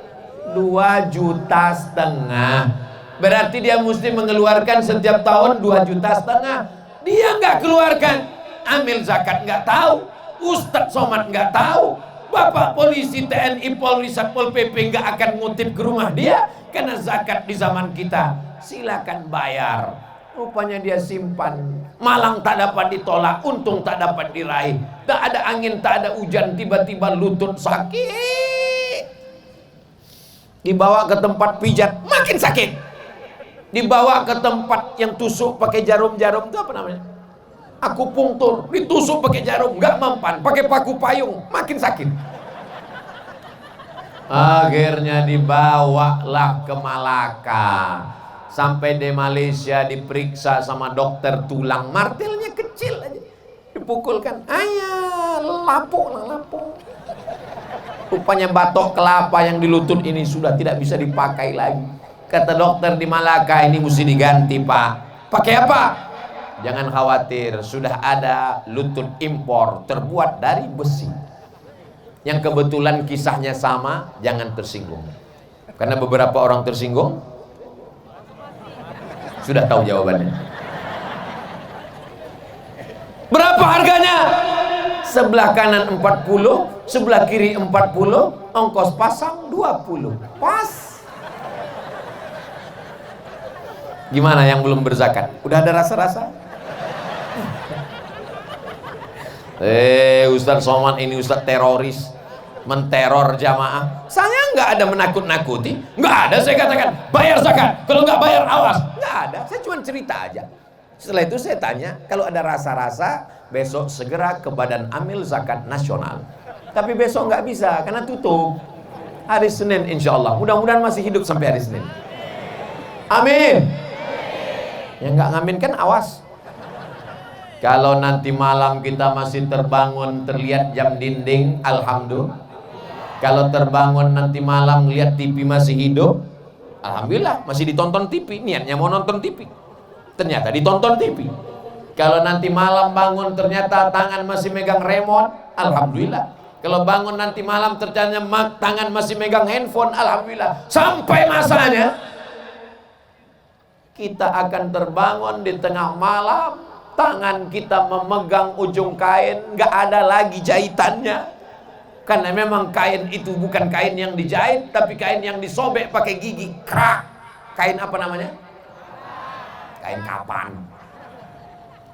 2,5 juta. Berarti dia mesti mengeluarkan setiap tahun 2,5 juta. Dia nggak keluarkan. Amil zakat nggak tahu, Ustadz Somad nggak tahu, Bapak polisi, TNI, Polri, Satpol PP nggak akan ngutip ke rumah dia, karena zakat di zaman kita silakan bayar. Rupanya dia simpan, malang tak dapat ditolak, untung tak dapat diraih. Tak ada angin, tak ada hujan, tiba-tiba lutut sakit. Dibawa ke tempat pijat, makin sakit. Dibawa ke tempat yang tusuk pakai jarum-jarum, itu apa namanya? Akupunktur, ditusuk pakai jarum, nggak mempan, pakai paku payung, makin sakit. Akhirnya dibawalah ke Malaka. Sampai di Malaysia diperiksa sama dokter tulang, martilnya kecil aja, dipukulkan, ayah lapuk. Rupanya batok kelapa yang di lutut ini sudah tidak bisa dipakai lagi. Kata dokter di Malaka, ini mesti diganti Pak. Pakai apa? Jangan khawatir, sudah ada lutut impor terbuat dari besi. Yang kebetulan kisahnya sama, jangan tersinggung. Karena beberapa orang tersinggung sudah tahu jawabannya. Berapa harganya? Sebelah kanan 40, sebelah kiri 40, ongkos pasang 20. Pas. Gimana yang belum berzakat? Udah ada rasa-rasa? Ustadz Somad ini Ustadz teroris, menteror jamaah. Saya nggak ada menakut-nakuti, nggak ada. Saya katakan bayar zakat, kalau nggak bayar awas. Nggak ada, saya cuma cerita aja. Setelah itu saya tanya, kalau ada rasa-rasa, besok segera ke Badan Amil Zakat Nasional. Tapi besok nggak bisa, karena tutup. Hari Senin insya Allah. Mudah-mudahan masih hidup sampai hari Senin. Amin. Yang nggak ngaminkan awas. Kalau nanti malam kita masih terbangun, terlihat jam dinding, alhamdulillah. Kalau terbangun nanti malam lihat TV masih hidup, alhamdulillah, masih ditonton TV. Niatnya mau nonton TV, ternyata ditonton TV. Kalau nanti malam bangun ternyata tangan masih megang remote, alhamdulillah. Kalau bangun nanti malam ternyata tangan masih megang handphone, alhamdulillah. Sampai masanya kita akan terbangun di tengah malam, tangan kita memegang ujung kain, nggak ada lagi jahitannya. Karena memang kain itu bukan kain yang dijahit, tapi kain yang disobek pakai gigi, krak. Kain apa namanya? Kain kapan.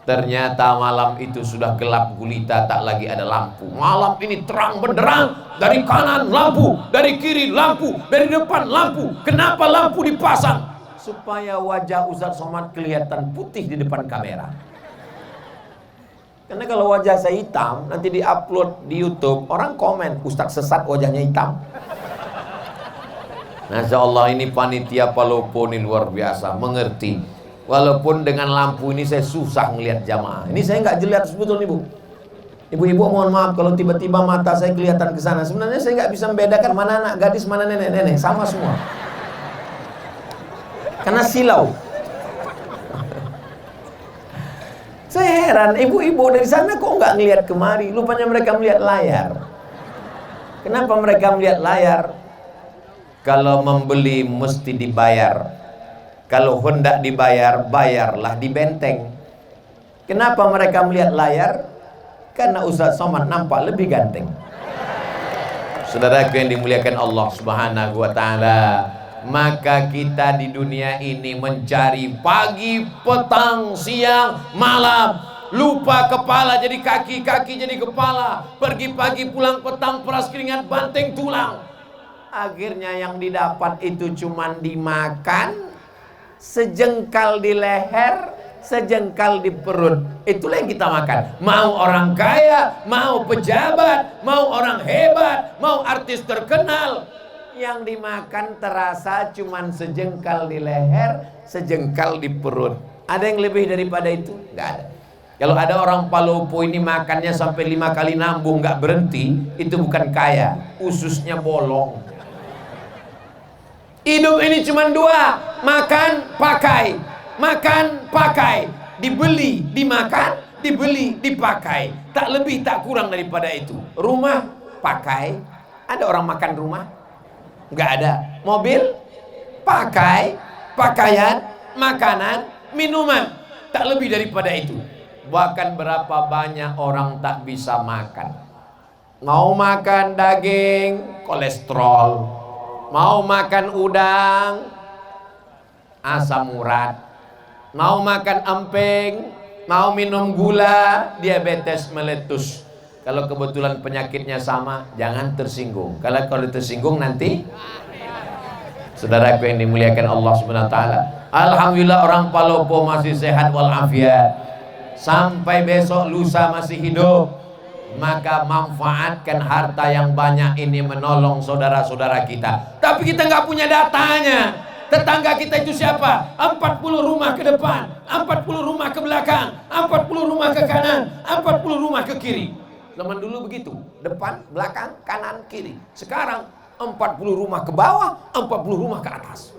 Ternyata malam itu sudah gelap gulita, tak lagi ada lampu. Malam ini terang benderang, dari kanan lampu, dari kiri lampu, dari depan lampu. Kenapa lampu dipasang? Supaya wajah Ustaz Somad kelihatan putih di depan kamera. Karena kalau wajah saya hitam, nanti di-upload di YouTube, orang komen, Ustaz sesat wajahnya hitam. Masya Allah, ini panitia Palopo ini luar biasa, mengerti. Walaupun dengan lampu ini saya susah ngelihat jamaah. Ini saya nggak jelas sebetulnya, Bu. Ibu-ibu mohon maaf kalau tiba-tiba mata saya kelihatan ke sana. Sebenarnya saya nggak bisa membedakan mana anak gadis, mana nenek-nenek, sama semua. Karena silau. Saya heran, ibu-ibu dari sana kok nggak ngelihat kemari? Lupanya mereka melihat layar. Kenapa mereka melihat layar? Kalau membeli mesti dibayar. Kalau hendak dibayar, bayarlah di benteng. Kenapa mereka melihat layar? Karena Ustaz Somad nampak lebih ganteng. Saudaraku yang dimuliakan Allah Subhanahu wa Ta'ala, maka kita di dunia ini mencari pagi, petang, siang, malam. Lupa kepala jadi kaki, kaki jadi kepala. Pergi pagi pulang petang, peras keringat, banteng tulang. Akhirnya yang didapat itu cuman dimakan, sejengkal di leher, sejengkal di perut. Itulah yang kita makan. Mau orang kaya, mau pejabat, mau orang hebat, mau artis terkenal, yang dimakan terasa cuman sejengkal di leher, sejengkal di perut. Ada yang lebih daripada itu? Nggak ada. Kalau ada orang Palopo ini makannya sampai 5 kali nambung nggak berhenti, itu bukan kaya, ususnya bolong. Hidup ini cuma 2, makan, pakai. Makan, pakai. Dibeli, dimakan, dibeli, dipakai. Tak lebih, tak kurang daripada itu. Rumah, pakai. Ada orang makan rumah? Nggak ada. Mobil, pakai. Pakaian, makanan, minuman. Tak lebih daripada itu. Bahkan berapa banyak orang tak bisa makan. Mau makan daging, kolesterol. Mau makan udang, asam urat. Mau makan emping, mau minum gula, diabetes meletus. Kalau kebetulan penyakitnya sama, jangan tersinggung. Kalau tersinggung nanti, saudaraku yang dimuliakan Allah Subhanahu wa Ta'ala, alhamdulillah orang Palopo masih sehat walafiat. Sampai besok lusa masih hidup. Maka manfaatkan harta yang banyak ini menolong saudara-saudara kita. Tapi kita nggak punya datanya. Tetangga kita itu siapa? 40 rumah ke depan, 40 rumah ke belakang, 40 rumah ke kanan, 40 rumah ke kiri. Zaman dulu begitu, depan, belakang, kanan, kiri. Sekarang 40 rumah ke bawah, 40 rumah ke atas.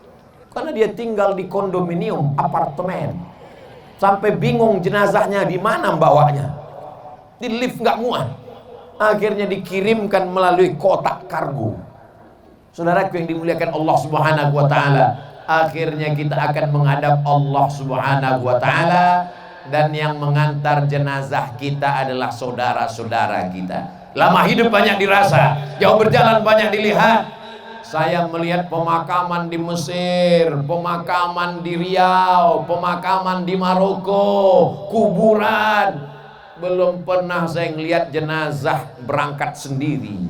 Karena dia tinggal di kondominium, apartemen. Sampai bingung jenazahnya di mana bawanya. Di lift nggak muat, akhirnya dikirimkan melalui kotak kargo. Saudaraku yang dimuliakan Allah Subhanahu wa Ta'ala, akhirnya kita akan menghadap Allah Subhanahu wa Ta'ala, dan yang mengantar jenazah kita adalah saudara-saudara kita. Lama hidup banyak dirasa, jauh berjalan banyak dilihat. Saya melihat pemakaman di Mesir, pemakaman di Riau, pemakaman di Maroko, kuburan. Belum pernah saya ngelihat jenazah berangkat sendiri.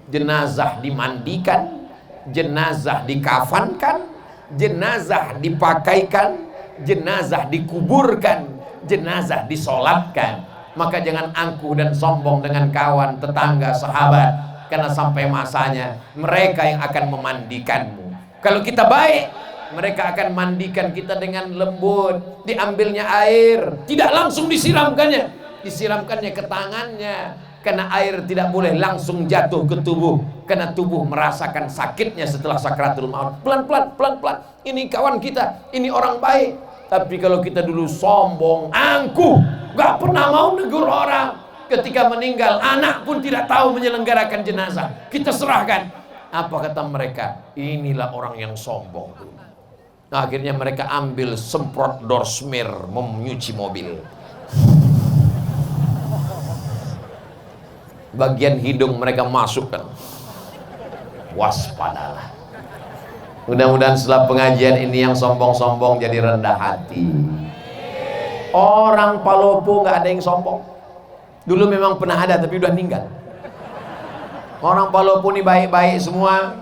Jenazah dimandikan, jenazah dikafankan, jenazah dipakaikan, jenazah dikuburkan, jenazah disolatkan. Maka jangan angkuh dan sombong dengan kawan, tetangga, sahabat, karena sampai masanya mereka yang akan memandikanmu. Kalau kita baik, mereka akan mandikan kita dengan lembut. Diambilnya air, tidak langsung disiramkannya, disiramkannya ke tangannya. Karena air tidak boleh langsung jatuh ke tubuh, karena tubuh merasakan sakitnya setelah sakratul maut. Pelan-pelan, pelan-pelan. Ini kawan kita, ini orang baik. Tapi kalau kita dulu sombong, angkuh, gak pernah mau negur orang, ketika meninggal anak pun tidak tahu menyelenggarakan jenazah, kita serahkan. Apa kata mereka? Inilah orang yang sombong. Nah, akhirnya mereka ambil semprot door smear menyuci mobil. Bagian hidung mereka masukkan. Waspadalah. Mudah-mudahan setelah pengajian ini yang sombong-sombong jadi rendah hati. Orang Palopo nggak ada yang sombong. Dulu memang pernah ada tapi udah meninggal. Orang Palopo ini baik-baik semua,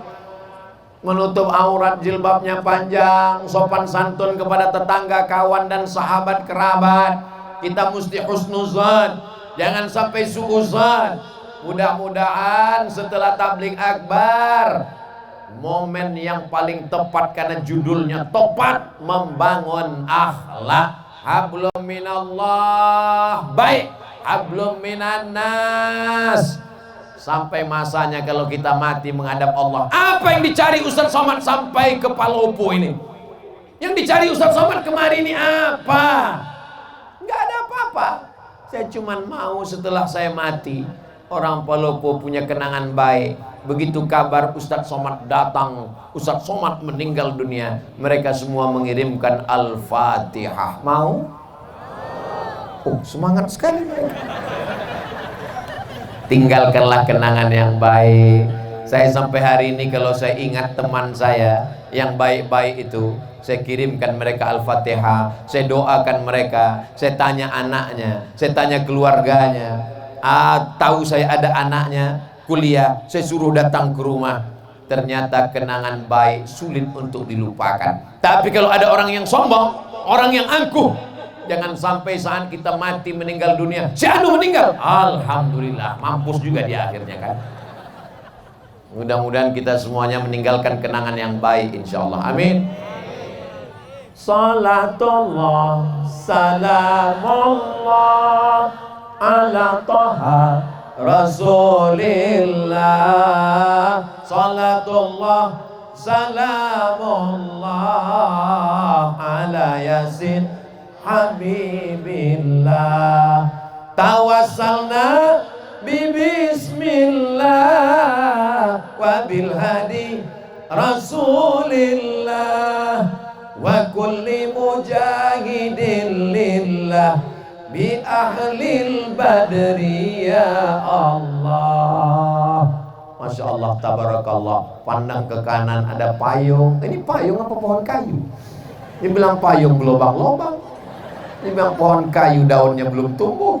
menutup aurat, jilbabnya panjang, sopan santun kepada tetangga, kawan dan sahabat kerabat. Kita mesti husnuzan, jangan sampai suuzan. Mudah-mudahan setelah tabligh akbar, momen yang paling tepat karena judulnya tepat, membangun akhlak. Hablum minallah, baik, hablum minannas. Sampai masanya kalau kita mati menghadap Allah. Apa yang dicari Ustaz Somad sampai ke Palopo ini? Yang dicari Ustaz Somad kemarin ini apa? Nggak ada apa-apa. Saya cuma mau setelah saya mati, orang Palopo punya kenangan baik. Begitu kabar Ustaz Somad datang, Ustaz Somad meninggal dunia, mereka semua mengirimkan Al-Fatihah. Mau? Oh, semangat sekali mereka. Tinggalkanlah kenangan yang baik. Saya sampai hari ini kalau saya ingat teman saya yang baik-baik itu, saya kirimkan mereka Al-Fatihah, saya doakan mereka, saya tanya anaknya, saya tanya keluarganya. Tahu saya ada anaknya kuliah, saya suruh datang ke rumah. Ternyata kenangan baik sulit untuk dilupakan. Tapi kalau ada orang yang sombong, orang yang angkuh, jangan sampai saat kita mati meninggal dunia, si anu meninggal, alhamdulillah, mampus juga dia akhirnya kan. Mudah-mudahan kita semuanya meninggalkan kenangan yang baik insyaallah. Amin. Salatullah salamullah ala Taha Rasulillah. Salatullah salamullah ala Yasin Habibillah. Tawassalna bismillah wa bil hadi Rasulillah wa kulli mujahidin lillah bi ahlil badri ya Allah. Masya Allah, tabarakallah. Pandang ke kanan ada payung. Ini payung apa pohon kayu? Dia bilang payung berlobang-lobang. Dia bilang pohon kayu daunnya belum tumbuh.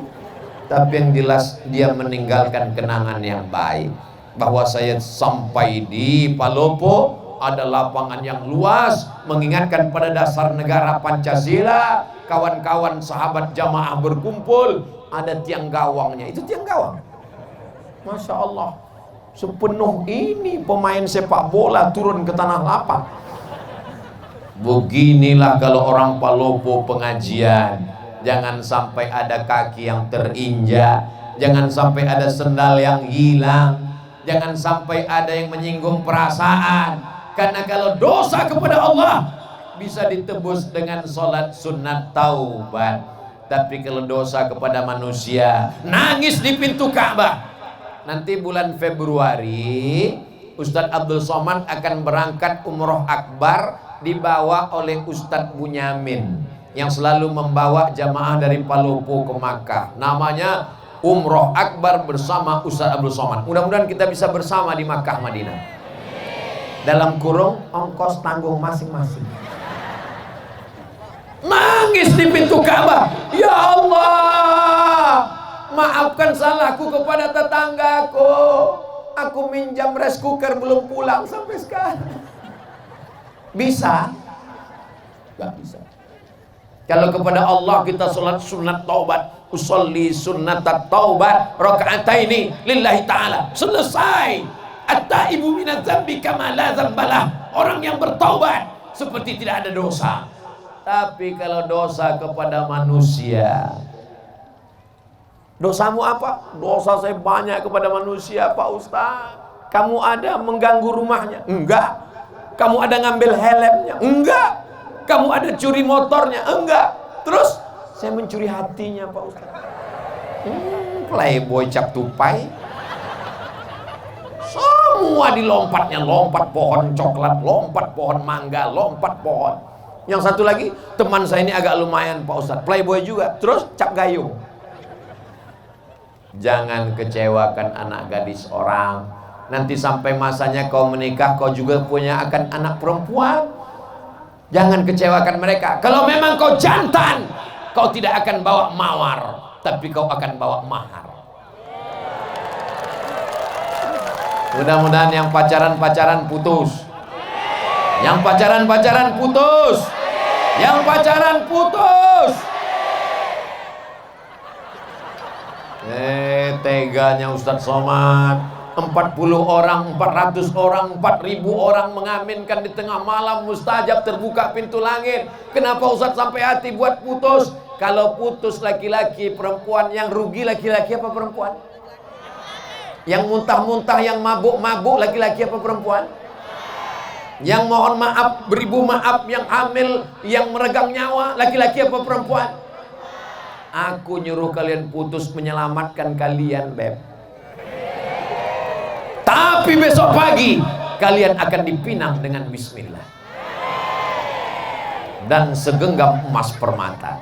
Tapi yang jelas dia meninggalkan kenangan yang baik. Bahwa saya sampai di Palopo, ada lapangan yang luas, mengingatkan pada dasar negara Pancasila. Kawan-kawan sahabat jamaah berkumpul, ada tiang gawangnya. Itu tiang gawang. Masya Allah, sepenuh ini pemain sepak bola turun ke tanah lapang. Beginilah kalau orang Palopo pengajian. Jangan sampai ada kaki yang terinjak, jangan sampai ada sendal yang hilang, jangan sampai ada yang menyinggung perasaan. Karena kalau dosa kepada Allah bisa ditebus dengan sholat sunat taubat. Tapi kalau dosa kepada manusia, nangis di pintu Ka'bah. Nanti bulan Februari Ustadz Abdul Somad akan berangkat umroh akbar, dibawa oleh Ustadz Bunyamin yang selalu membawa jamaah dari Palopo ke Makkah. Namanya umroh akbar bersama Ustadz Abdul Somad. Mudah-mudahan kita bisa bersama di Makkah Madinah. Dalam kurung ongkos tanggung masing-masing. Nangis di pintu Ka'bah, ya Allah, maafkan salahku kepada tetanggaku. Aku minjam rice cooker belum pulang sampai sekarang. Bisa? Gak bisa. Kalau kepada Allah kita sholat sunat taubat, usolli sunat taubat rakaataini lillahi ta'ala, selesai. At-taibu minadz dzambi kama la dzambalah. Orang yang bertaubat seperti tidak ada dosa. Tapi kalau dosa kepada manusia, dosamu apa? Dosa saya banyak kepada manusia, Pak Ustaz. Kamu ada mengganggu rumahnya? Enggak. Kamu ada ngambil helmnya? Enggak. Kamu ada curi motornya? Enggak. Terus saya mencuri hatinya Pak Ustaz. Playboy cap tupai. Semua dilompatnya, lompat pohon coklat, lompat pohon mangga, lompat pohon. Yang satu lagi, teman saya ini agak lumayan Pak Ustaz, playboy juga, terus cap gayung. Jangan kecewakan anak gadis orang. Nanti sampai masanya kau menikah, kau juga punya akan anak perempuan. Jangan kecewakan mereka. Kalau memang kau jantan, kau tidak akan bawa mawar, tapi kau akan bawa mahar. Mudah-mudahan yang pacaran-pacaran putus. Yang pacaran-pacaran putus. Yang pacaran putus. Teganya Ustadz Somad. 40 orang, 400 orang, 4000 orang mengaminkan di tengah malam mustajab, terbuka pintu langit. Kenapa Ustadz sampai hati buat putus? Kalau putus laki-laki, perempuan, yang rugi laki-laki apa perempuan? Yang muntah-muntah, yang mabuk-mabuk laki-laki apa perempuan? Yang mohon maaf, beribu maaf, yang hamil, yang meregang nyawa laki-laki apa perempuan? Aku nyuruh kalian putus menyelamatkan kalian, Beb. Tapi besok pagi kalian akan dipinang dengan bismillah dan segenggam emas permata.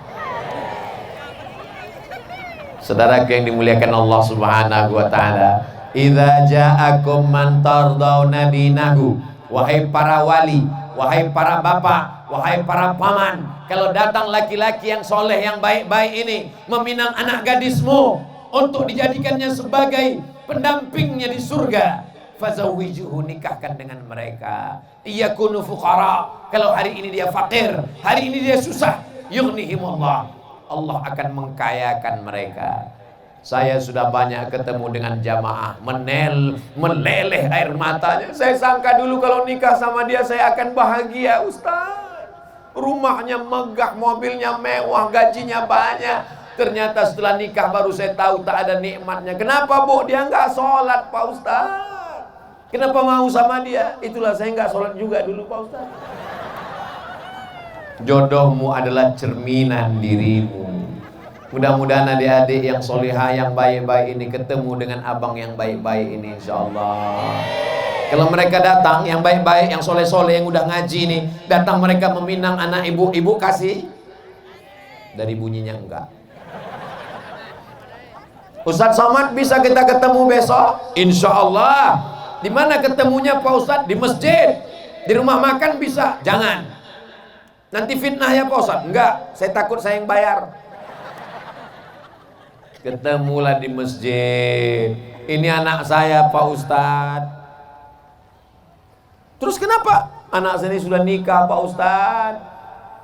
Saudara yang dimuliakan Allah Subhanahu wa taala, idza ja'akum man tardawna dinahu, wahai para wali, wahai para bapak, wahai para paman, kalau datang laki-laki yang soleh, yang baik-baik ini meminang anak gadismu untuk dijadikannya sebagai pendampingnya di surga, fazawwijuhu, nikahkan dengan mereka. Iyakunu fuqara, kalau hari ini dia fakir, hari ini dia susah, yughnihimullah, Allah akan mengkayakan mereka. Saya sudah banyak ketemu dengan jamaah meleleh air matanya. Saya sangka dulu kalau nikah sama dia saya akan bahagia, Ustaz. Rumahnya megah, mobilnya mewah, gajinya banyak. Ternyata setelah nikah baru saya tahu tak ada nikmatnya. Kenapa, Bu? Dia nggak sholat, Pak Ustaz. Kenapa mau sama dia? Itulah saya nggak sholat juga dulu, Pak Ustaz. Jodohmu adalah cerminan dirimu. Mudah-mudahan adik-adik yang solihah, yang baik-baik ini ketemu dengan abang yang baik-baik ini, insyaallah. Kalau mereka datang, yang baik-baik, yang soleh-soleh, yang udah ngaji ini, datang mereka meminang anak ibu kasih. Dari bunyinya enggak. Ustadz Somad, bisa kita ketemu besok? Insyaallah. Di mana ketemunya Pak Ustadz? Di masjid. Di rumah makan bisa? Jangan. Nanti fitnah ya Pak Ustadz? Enggak, saya takut saya yang bayar. Ketemulah di masjid. Ini anak saya Pak Ustadz. Terus kenapa? Anak saya ini sudah nikah Pak Ustadz.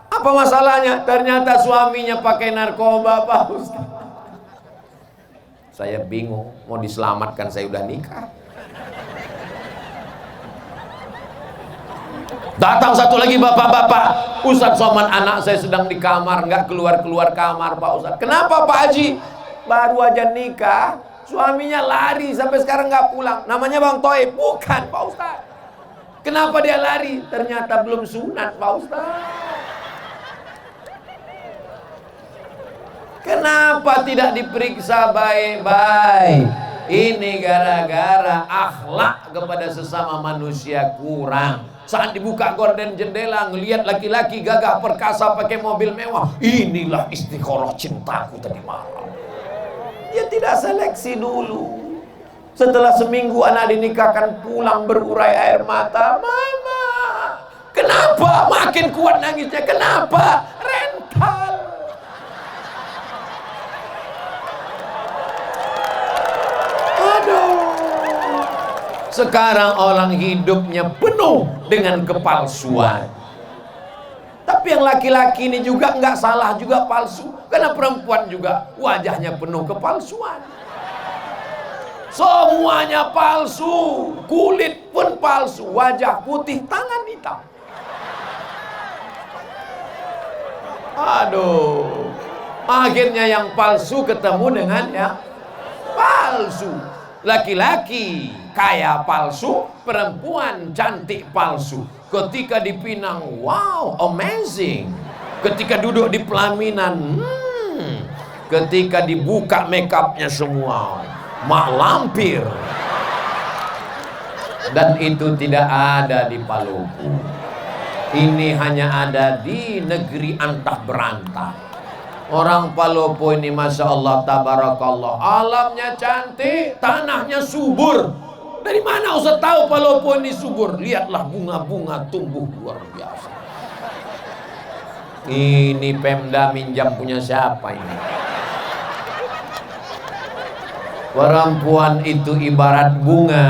Apa masalahnya? Ternyata suaminya pakai narkoba Pak Ustadz. Saya bingung, mau diselamatkan saya udah nikah. Datang satu lagi bapak-bapak, Ustadz Somad, anak saya sedang di kamar, nggak keluar-keluar kamar Pak Ustadz. Kenapa Pak Haji? Baru aja nikah, suaminya lari sampai sekarang nggak pulang. Namanya Bang Toib? Bukan Pak Ustadz. Kenapa dia lari? Ternyata belum sunat Pak Ustadz. Kenapa tidak diperiksa baik-baik? Ini gara-gara akhlak kepada sesama manusia kurang. Saat dibuka gorden jendela, ngelihat laki-laki gagah perkasa pakai mobil mewah, inilah istikharah cintaku tadi malam. Dia tidak seleksi dulu. Setelah seminggu anak dinikahkan, pulang berurai air mata. Mama, kenapa? Makin kuat nangisnya. Kenapa? Rental. Aduh. Sekarang orang hidupnya penuh dengan kepalsuan. Tapi yang laki-laki ini juga nggak salah juga palsu. Karena perempuan juga wajahnya penuh kepalsuan. Semuanya palsu. Kulit pun palsu. Wajah putih, tangan hitam. Aduh. Akhirnya yang palsu ketemu dengan yang palsu. Laki-laki kaya palsu, perempuan cantik palsu. Ketika di Pinang, wow, amazing. Ketika duduk di pelaminan, ketika dibuka makeupnya semua, mak lampir. Dan itu tidak ada di Palopo. Ini hanya ada di negeri antah berantah. Orang Palopo ini Masya Allah, tabarakallah, alamnya cantik, tanahnya subur. Dari mana Ustaz tahu Palopo ini subur? Lihatlah bunga-bunga tumbuh luar biasa. Ini Pemda minjam punya siapa ini? Perempuan itu ibarat bunga.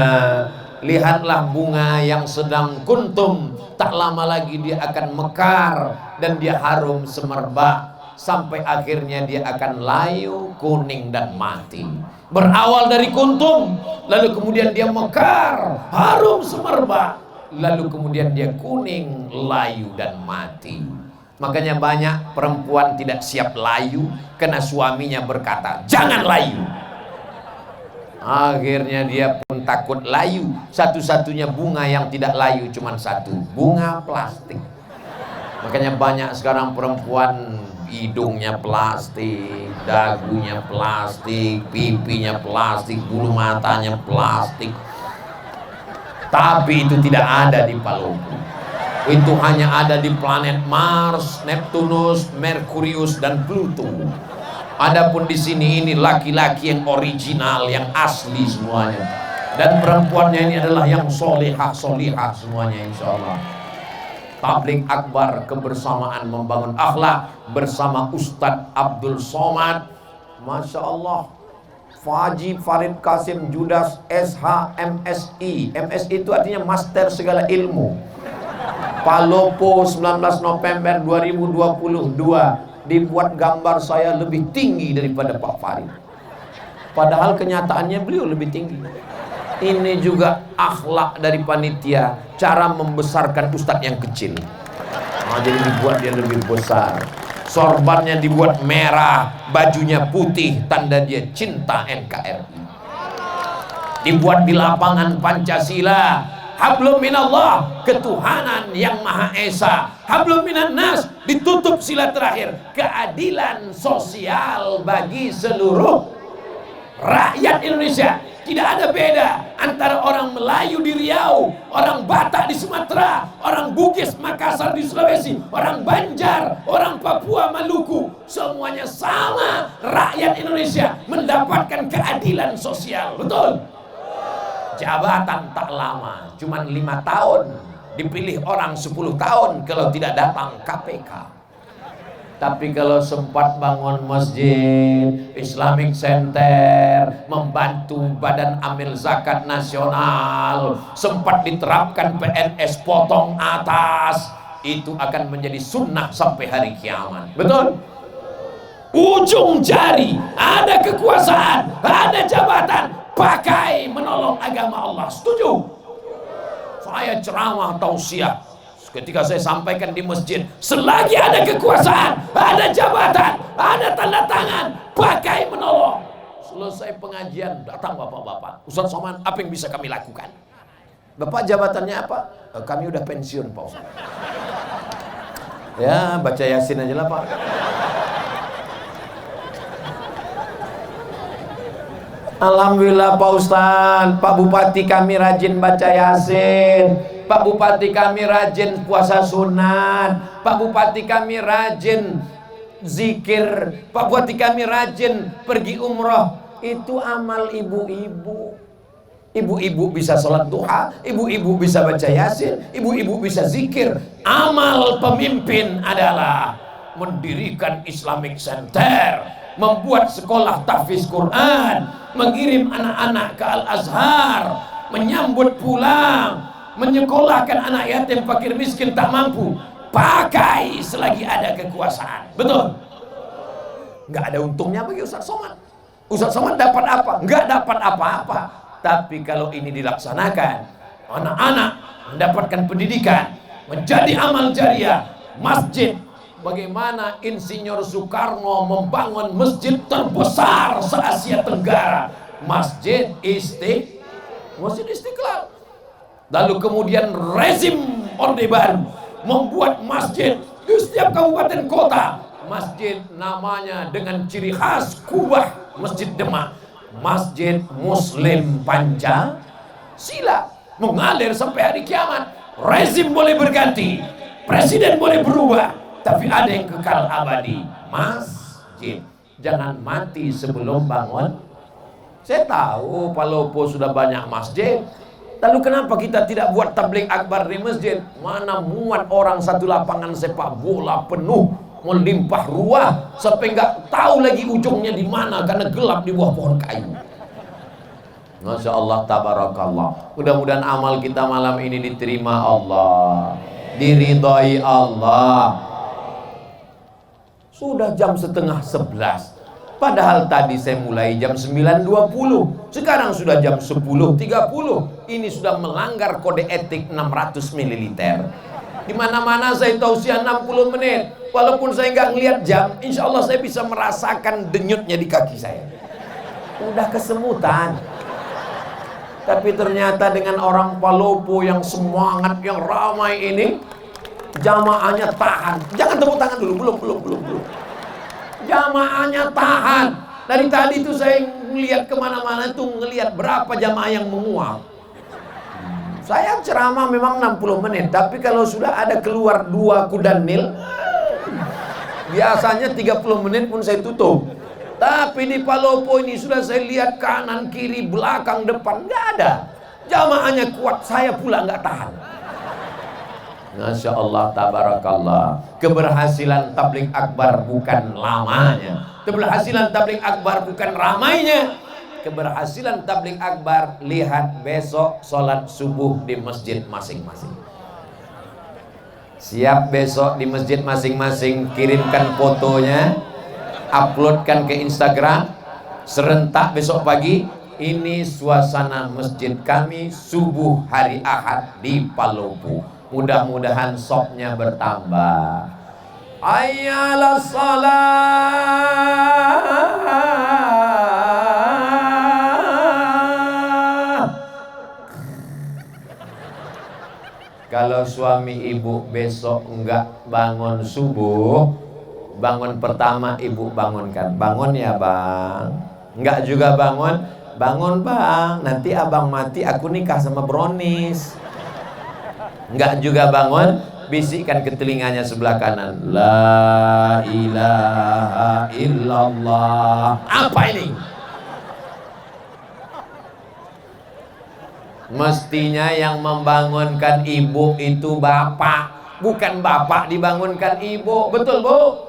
Lihatlah bunga yang sedang kuntum, tak lama lagi dia akan mekar dan dia harum semerbak sampai akhirnya dia akan layu, kuning dan mati. Berawal dari kuntum, lalu kemudian dia mekar, harum semerbak, lalu kemudian dia kuning, layu dan mati. Makanya banyak perempuan tidak siap layu karena suaminya berkata, "Jangan layu." Akhirnya dia pun takut layu. Satu-satunya bunga yang tidak layu cuma satu, bunga plastik. Makanya banyak sekarang perempuan hidungnya plastik, dagunya plastik, pipinya plastik, bulu matanya plastik. Tapi itu tidak ada di Palopo. Itu hanya ada di planet Mars, Neptunus, Merkurius dan Pluto. Adapun di sini ini laki-laki yang original, yang asli semuanya. Dan perempuannya ini adalah yang solehah semuanya insya Allah. Tabligh akbar kebersamaan membangun akhlak bersama Ustadz Abdul Somad. Masya Allah. Faji Farid Kasim Judas SH MSI. MSI itu artinya Master Segala Ilmu. Palopo 19 November 2022. Dibuat gambar saya lebih tinggi daripada Pak Farid. Padahal kenyataannya beliau lebih tinggi. Ini juga akhlak dari panitia, cara membesarkan ustadz yang kecil. Nah, jadi dibuat dia lebih besar. Sorbannya dibuat merah, bajunya putih, tanda dia cinta NKRI. Dibuat di lapangan Pancasila. Hablum minallah, ketuhanan yang Maha Esa. Hablum minan nas, ditutup sila terakhir, keadilan sosial bagi seluruh rakyat Indonesia. Tidak ada beda antara orang Melayu di Riau, orang Batak di Sumatera, orang Bugis Makassar di Sulawesi, orang Banjar, orang Papua Maluku. Semuanya sama, rakyat Indonesia mendapatkan keadilan sosial. Betul? Jabatan tak lama, cuma 5 tahun. Dipilih orang 10 tahun kalau tidak datang KPK. Tapi kalau sempat bangun masjid, Islamic Center, membantu Badan Amil Zakat Nasional, sempat diterapkan PNS potong atas, itu akan menjadi sunnah sampai hari kiamat. Betul? Ujung jari, ada kekuasaan, ada jabatan, pakai menolong agama Allah. Setuju? Saya ceramah tausiah. Ketika saya sampaikan di masjid, selagi ada kekuasaan, ada jabatan, ada tanda tangan, pakai menolong. Selesai pengajian, datang bapak-bapak. Ustaz Somad, apa yang bisa kami lakukan? Bapak jabatannya apa? Kami udah pensiun Pak Ustaz. Ya, baca Yasin aja lah Pak. Alhamdulillah Pak Ustaz, Pak Bupati kami rajin baca Yasin. Pak Bupati kami rajin puasa sunat. Pak Bupati kami rajin zikir. Pak Bupati kami rajin pergi umroh. Itu amal ibu-ibu. Ibu-ibu bisa sholat duha, ibu-ibu bisa baca Yasin, ibu-ibu bisa zikir. Amal pemimpin adalah mendirikan Islamic Center, membuat sekolah tahfiz Quran, mengirim anak-anak ke Al-Azhar, menyambut pulang, menyekolahkan anak yatim fakir miskin tak mampu. Pakai selagi ada kekuasaan. Betul? Nggak ada untungnya bagi Ustaz Somad. Ustaz Somad dapat apa? Nggak dapat apa-apa. Tapi kalau ini dilaksanakan, anak-anak mendapatkan pendidikan, menjadi amal jariah, masjid. Bagaimana Insinyur Soekarno membangun masjid terbesar se-Asia Tenggara, Masjid Istiqlal. Lalu kemudian rezim Orde Baru membuat masjid di setiap kabupaten kota. Masjid namanya dengan ciri khas kubah Masjid Demak, Masjid Muslim Pancasila, mengalir sampai hari kiamat. Rezim boleh berganti, presiden boleh berubah, tapi ada yang kekal abadi, masjid. Jangan mati sebelum bangun. Saya tahu Palopo sudah banyak masjid, lalu kenapa kita tidak buat tabligh akbar di masjid? Mana muat orang satu lapangan sepak bola penuh, melimpah ruah, sampai nggak tahu lagi ujungnya di mana karena gelap di bawah pohon kayu. Masya Allah, tabarakallah. Mudah-mudahan amal kita malam ini diterima Allah, diridhoi Allah. Sudah jam setengah 11, padahal tadi saya mulai jam 9.20, sekarang sudah jam 10.30. Ini sudah melanggar kode etik 600 ml. Di mana-mana saya tausiah 60 menit. Walaupun saya nggak ngelihat jam, insya Allah saya bisa merasakan denyutnya di kaki saya. Udah kesemutan. Tapi ternyata dengan orang Palopo yang semangat, yang ramai ini, jamaahnya tahan. Jangan tepuk tangan dulu, belum. Jamaahnya tahan. Dari tadi tuh saya ngelihat kemana-mana tuh ngelihat berapa jamaah yang menguap. Saya ceramah memang 60 menit, tapi kalau sudah ada keluar 2 kuda nil, biasanya 30 menit pun saya tutup. Tapi di Palopo ini sudah saya lihat kanan, kiri, belakang, depan, nggak ada. Jamaahnya kuat, saya pula nggak tahan. Masya Allah, tabarakallah. Keberhasilan tabligh akbar bukan lamanya. Keberhasilan tabligh akbar bukan ramainya. Keberhasilan tabligh akbar, lihat besok sholat subuh di masjid masing-masing. Siap besok di masjid masing-masing, kirimkan fotonya, uploadkan ke Instagram, serentak besok pagi. Ini suasana masjid kami subuh hari Ahad di Palopo. Mudah-mudahan sopnya bertambah. Ayyalah salat. Kalau suami ibu besok enggak bangun subuh, bangun pertama ibu bangunkan. Bangun ya bang. Enggak juga bangun. Bangun bang, nanti abang mati aku nikah sama Bronis. Enggak juga bangun, bisikkan ke telinganya sebelah kanan, la ilaha illallah. Apa ini? Mestinya yang membangunkan ibu itu bapak, bukan bapak dibangunkan ibu. Betul bu?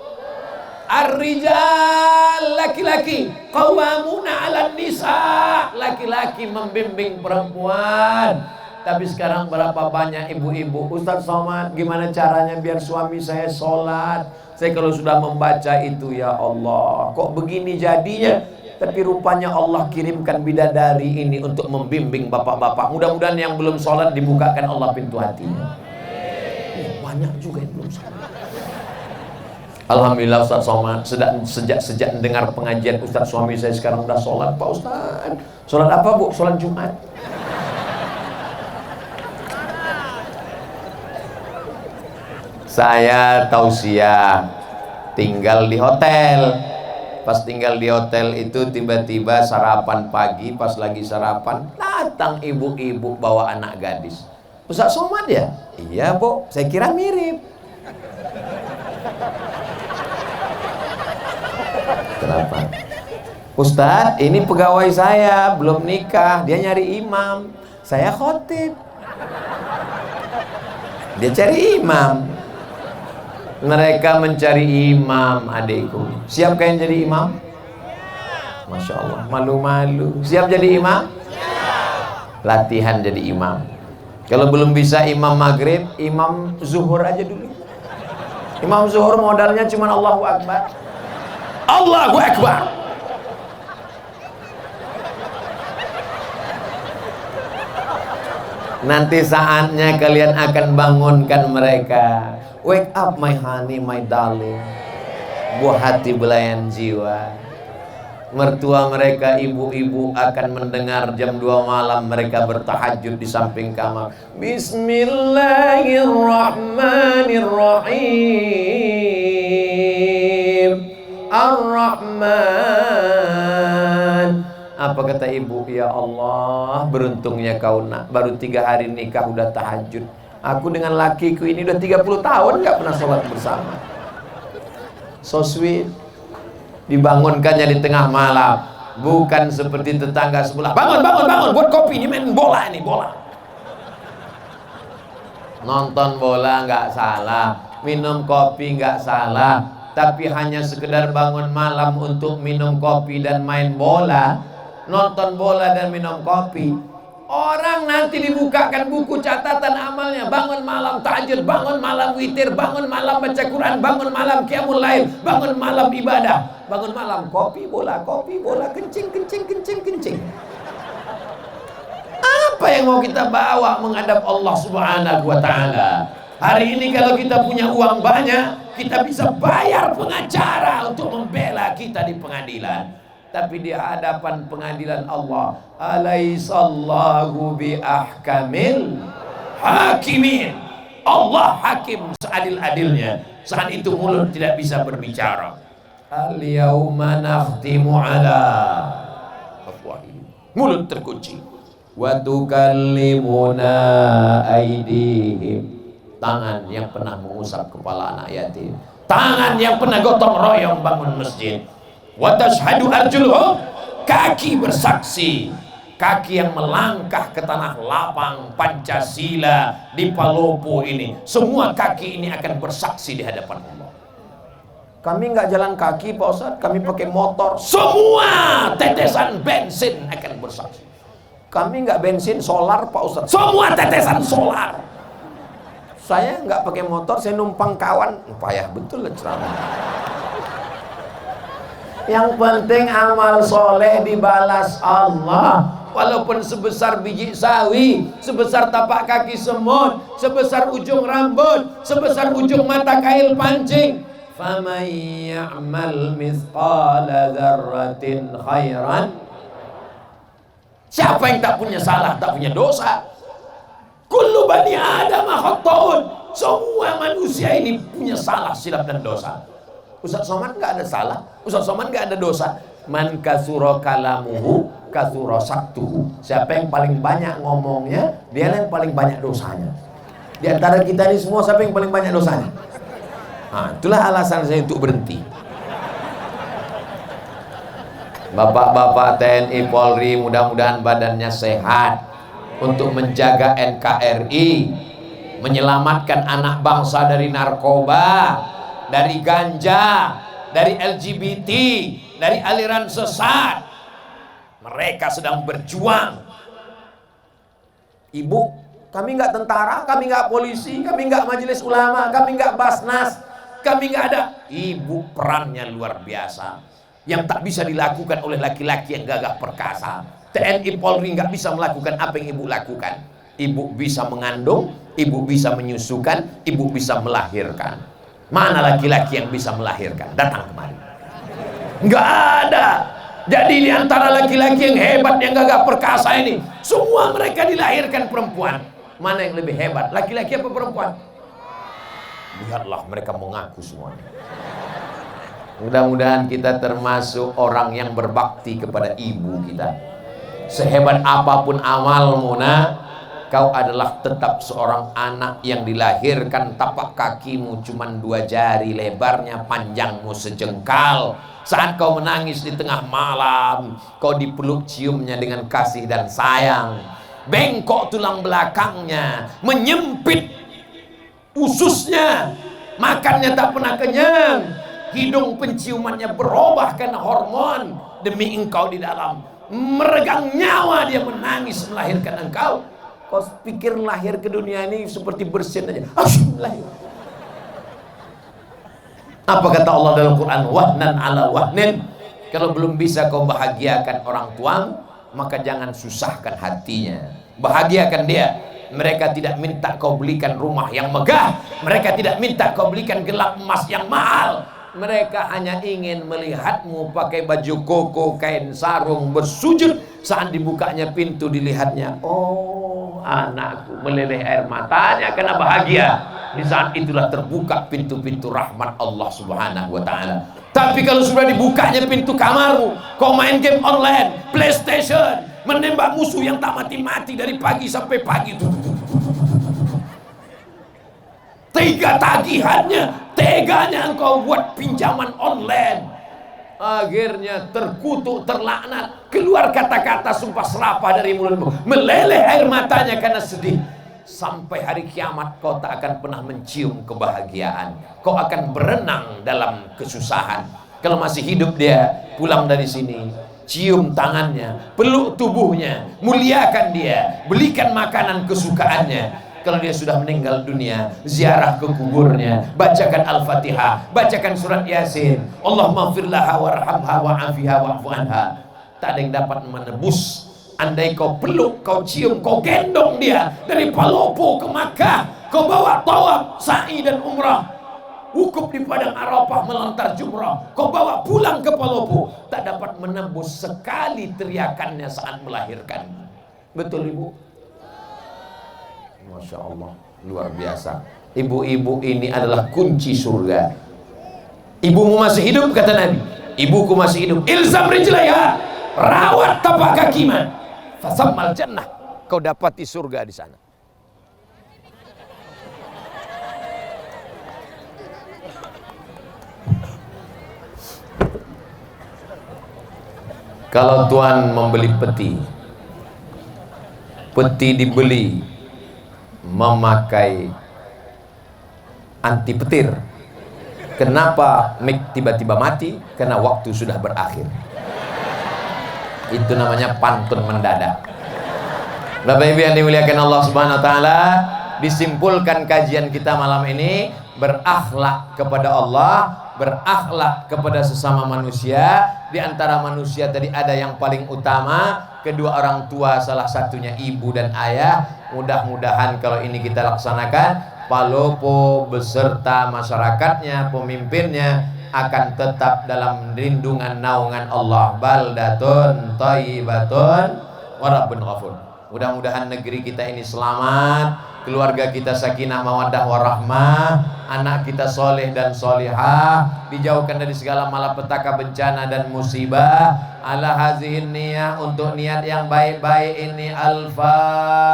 Ar-rijal, laki-laki, qawwamuna 'alan nisa, laki-laki membimbing perempuan. Tapi sekarang berapa banyak ibu-ibu, Ustaz Somad, gimana caranya biar suami saya sholat? Saya kalau sudah membaca itu, ya Allah, kok begini jadinya? Tapi rupanya Allah kirimkan bidadari ini untuk membimbing bapak-bapak. Mudah-mudahan yang belum sholat dibukakan Allah pintu hatinya. Banyak juga yang belum sholat. Alhamdulillah Ustaz Somad, sejak dengar pengajian Ustaz, suami saya sekarang udah sholat. Pak Ustaz, sholat apa bu? Sholat Jumat. Saya tausiah tinggal di hotel. Pas tinggal di hotel itu tiba-tiba sarapan pagi, pas lagi sarapan datang ibu-ibu bawa anak gadis. Ustaz Somad ya? Iya bu, saya kira mirip. Kenapa? Ustaz, ini pegawai saya belum nikah, dia nyari imam, saya khotib, dia cari imam. Mereka mencari imam, adikku. Siap kalian jadi imam? Masya Allah, malu-malu. Siap jadi imam? Latihan jadi imam. Kalau belum bisa imam maghrib, imam zuhur aja dulu. Imam zuhur modalnya cuma Allahu Akbar. Allahu Akbar. Nanti saatnya kalian akan bangunkan mereka. Wake up my honey, my darling. Buah hati belayan jiwa. Mertua mereka ibu-ibu akan mendengar jam 2 malam mereka bertahajud di samping kamar. Bismillahirrahmanirrahim. Ar-Rahman. Apa kata ibu? Ya Allah, beruntungnya kau nak, baru 3 hari nikah udah tahajud. Aku dengan lakiku ini udah 30 tahun gak pernah sholat bersama. So sweet. Dibangunkannya di tengah malam, bukan seperti tetangga sebelah. Bangun, bangun, bangun, buat kopi, ini main bola ini, bola. Nonton bola nggak salah, minum kopi nggak salah, tapi hanya sekedar bangun malam untuk minum kopi dan main bola, nonton bola dan minum kopi. Orang nanti dibukakan buku catatan amalnya, bangun malam tahajud, bangun malam witir, bangun malam baca Quran, bangun malam qiyamul lail, bangun malam ibadah, bangun malam kopi bola, kencing, kencing, kencing, kencing. Apa yang mau kita bawa menghadap Allah Subhanahu wa Ta'ala? Hari ini kalau kita punya uang banyak, kita bisa bayar pengacara untuk membela kita di pengadilan. Tapi di hadapan pengadilan Allah, alaisallahu bi ahkamil hakimin. Allah hakim seadil-adilnya. Saat itu mulut tidak bisa berbicara. Al yauma nakhtimu ala afwahihim. Mulut terkunci. Wa tukallimuna aydihim. Tangan yang pernah mengusap kepala anak yatim, tangan yang pernah gotong royong bangun masjid. Wa tashhadu arjuluhum, kaki bersaksi, kaki yang melangkah ke tanah lapang Pancasila di Palopo ini, semua kaki ini akan bersaksi di hadapan Allah. Kami nggak jalan kaki Pak Ustadz, kami pakai motor. Semua tetesan bensin akan bersaksi. Kami nggak bensin solar Pak Ustadz, semua tetesan solar. Saya nggak pakai motor, saya numpang kawan. Payah betul lah ceramah. Yang penting amal soleh dibalas Allah. Walaupun sebesar biji sawi, sebesar tapak kaki semut, sebesar ujung rambut, sebesar ujung mata kail pancing. Faman ya'mal mithqala dzarratin khairan. Siapa yang tak punya salah, tak punya dosa? Kullu bani Adam khata'un. Semua manusia ini punya salah, silap dan dosa. Ustaz Somad nggak ada salah, Ustaz Somad nggak ada dosa. Man kasuro kalamuhu kasuro saktuhu. Siapa yang paling banyak ngomongnya, dia yang paling banyak dosanya. Di antara kita ini semua, siapa yang paling banyak dosanya? Nah, itulah alasan saya untuk berhenti. Bapak-bapak TNI Polri, mudah-mudahan badannya sehat untuk menjaga NKRI, menyelamatkan anak bangsa dari narkoba, dari ganja, dari LGBT, dari aliran sesat. Mereka sedang berjuang. Ibu, kami nggak tentara, kami nggak polisi, kami nggak majelis ulama, kami nggak basnas, kami nggak ada. Ibu perannya luar biasa, yang tak bisa dilakukan oleh laki-laki yang gagah perkasa. TNI Polri nggak bisa melakukan apa yang ibu lakukan. Ibu bisa mengandung, ibu bisa menyusukan, ibu bisa melahirkan. Mana laki-laki yang bisa melahirkan? Datang kemari. Nggak ada. Jadi di antara laki-laki yang hebat, yang gagah perkasa ini, semua mereka dilahirkan perempuan. Mana yang lebih hebat? Laki-laki apa perempuan? Lihatlah, mereka mengaku semuanya. Mudah-mudahan kita termasuk orang yang berbakti kepada ibu kita. Sehebat apapun amalmu, nak, kau adalah tetap seorang anak yang dilahirkan. Tapak kakimu cuma 2 jari lebarnya, panjangmu sejengkal. Saat kau menangis di tengah malam, kau dipeluk ciumnya dengan kasih dan sayang. Bengkok tulang belakangnya, menyempit ususnya, makannya tak pernah kenyang. Hidung penciumannya berubah karena hormon demi engkau di dalam. Meregang nyawa dia menangis melahirkan engkau. Kau pikir lahir ke dunia ini seperti bersin aja. Lahir. Apa kata Allah dalam Quran? Wahnan ala wahnin. Kalau belum bisa kau bahagiakan orang tuamu, maka jangan susahkan hatinya. Bahagiakan dia. Mereka tidak minta kau belikan rumah yang megah, mereka tidak minta kau belikan gelang emas yang mahal. Mereka hanya ingin melihatmu pakai baju koko, kain sarung, bersujud. Saat dibukanya pintu dilihatnya, oh anakku, meleleh air matanya karena bahagia. Di saat itulah terbuka pintu-pintu rahmat Allah Subhanahu wa ta'ala. Tapi kalau sudah dibukanya pintu kamarmu, kau main game online, PlayStation, menembak musuh yang tak mati-mati dari pagi sampai pagi, tega tagihannya, teganya engkau buat pinjaman online, akhirnya terkutuk, terlaknat, keluar kata-kata sumpah serapah dari mulutmu, meleleh air matanya karena sedih. Sampai hari kiamat kau tak akan pernah mencium kebahagiaan. Kau akan berenang dalam kesusahan. Kalau masih hidup dia, pulang dari sini, cium tangannya, peluk tubuhnya, muliakan dia, belikan makanan kesukaannya. Kalau dia sudah meninggal dunia, ziarah ke kuburnya, bacakan Al-Fatihah, bacakan surat Yasin, Allahumma firlaha warhamha wa'afiha wa'fu anha. Tak ada yang dapat menebus. Andai kau peluk, kau cium, kau gendong dia dari Palopo ke Makkah, kau bawa tawaf, sa'i dan umrah, wukuf di padang Arafah, melontar jumrah, kau bawa pulang ke Palopo, tak dapat menembus sekali teriakannya saat melahirkan. Betul ibu? Masya Allah, luar biasa. Ibu-ibu ini adalah kunci surga. Ibumu masih hidup, kata Nabi, ibuku masih hidup, ilzam rijlaiha, rawat tapak kakinya, fasammal jannah, kau dapati surga di sana. Kalau Tuhan membeli peti, peti dibeli memakai anti petir. Kenapa mik tiba-tiba mati? Karena waktu sudah berakhir. Itu namanya pantun mendadak. Bapak Ibu yang dimuliakan Allah Subhanahu wa taala, disimpulkan kajian kita malam ini, berakhlak kepada Allah, berakhlak kepada sesama manusia. Di antara manusia tadi ada yang paling utama, kedua orang tua, salah satunya ibu dan ayah. Mudah-mudahan kalau ini kita laksanakan, Palopo beserta masyarakatnya, pemimpinnya akan tetap dalam lindungan naungan Allah. Baldatun thayyibatun wa rabbun ghafur. Mudah-mudahan negeri kita ini selamat, keluarga kita sakinah mawaddah warahmah, anak kita soleh dan solihah, dijauhkan dari segala malapetaka, bencana dan musibah. Ala hazihin niyah, untuk niat yang baik-baik ini. Al-Fatihah.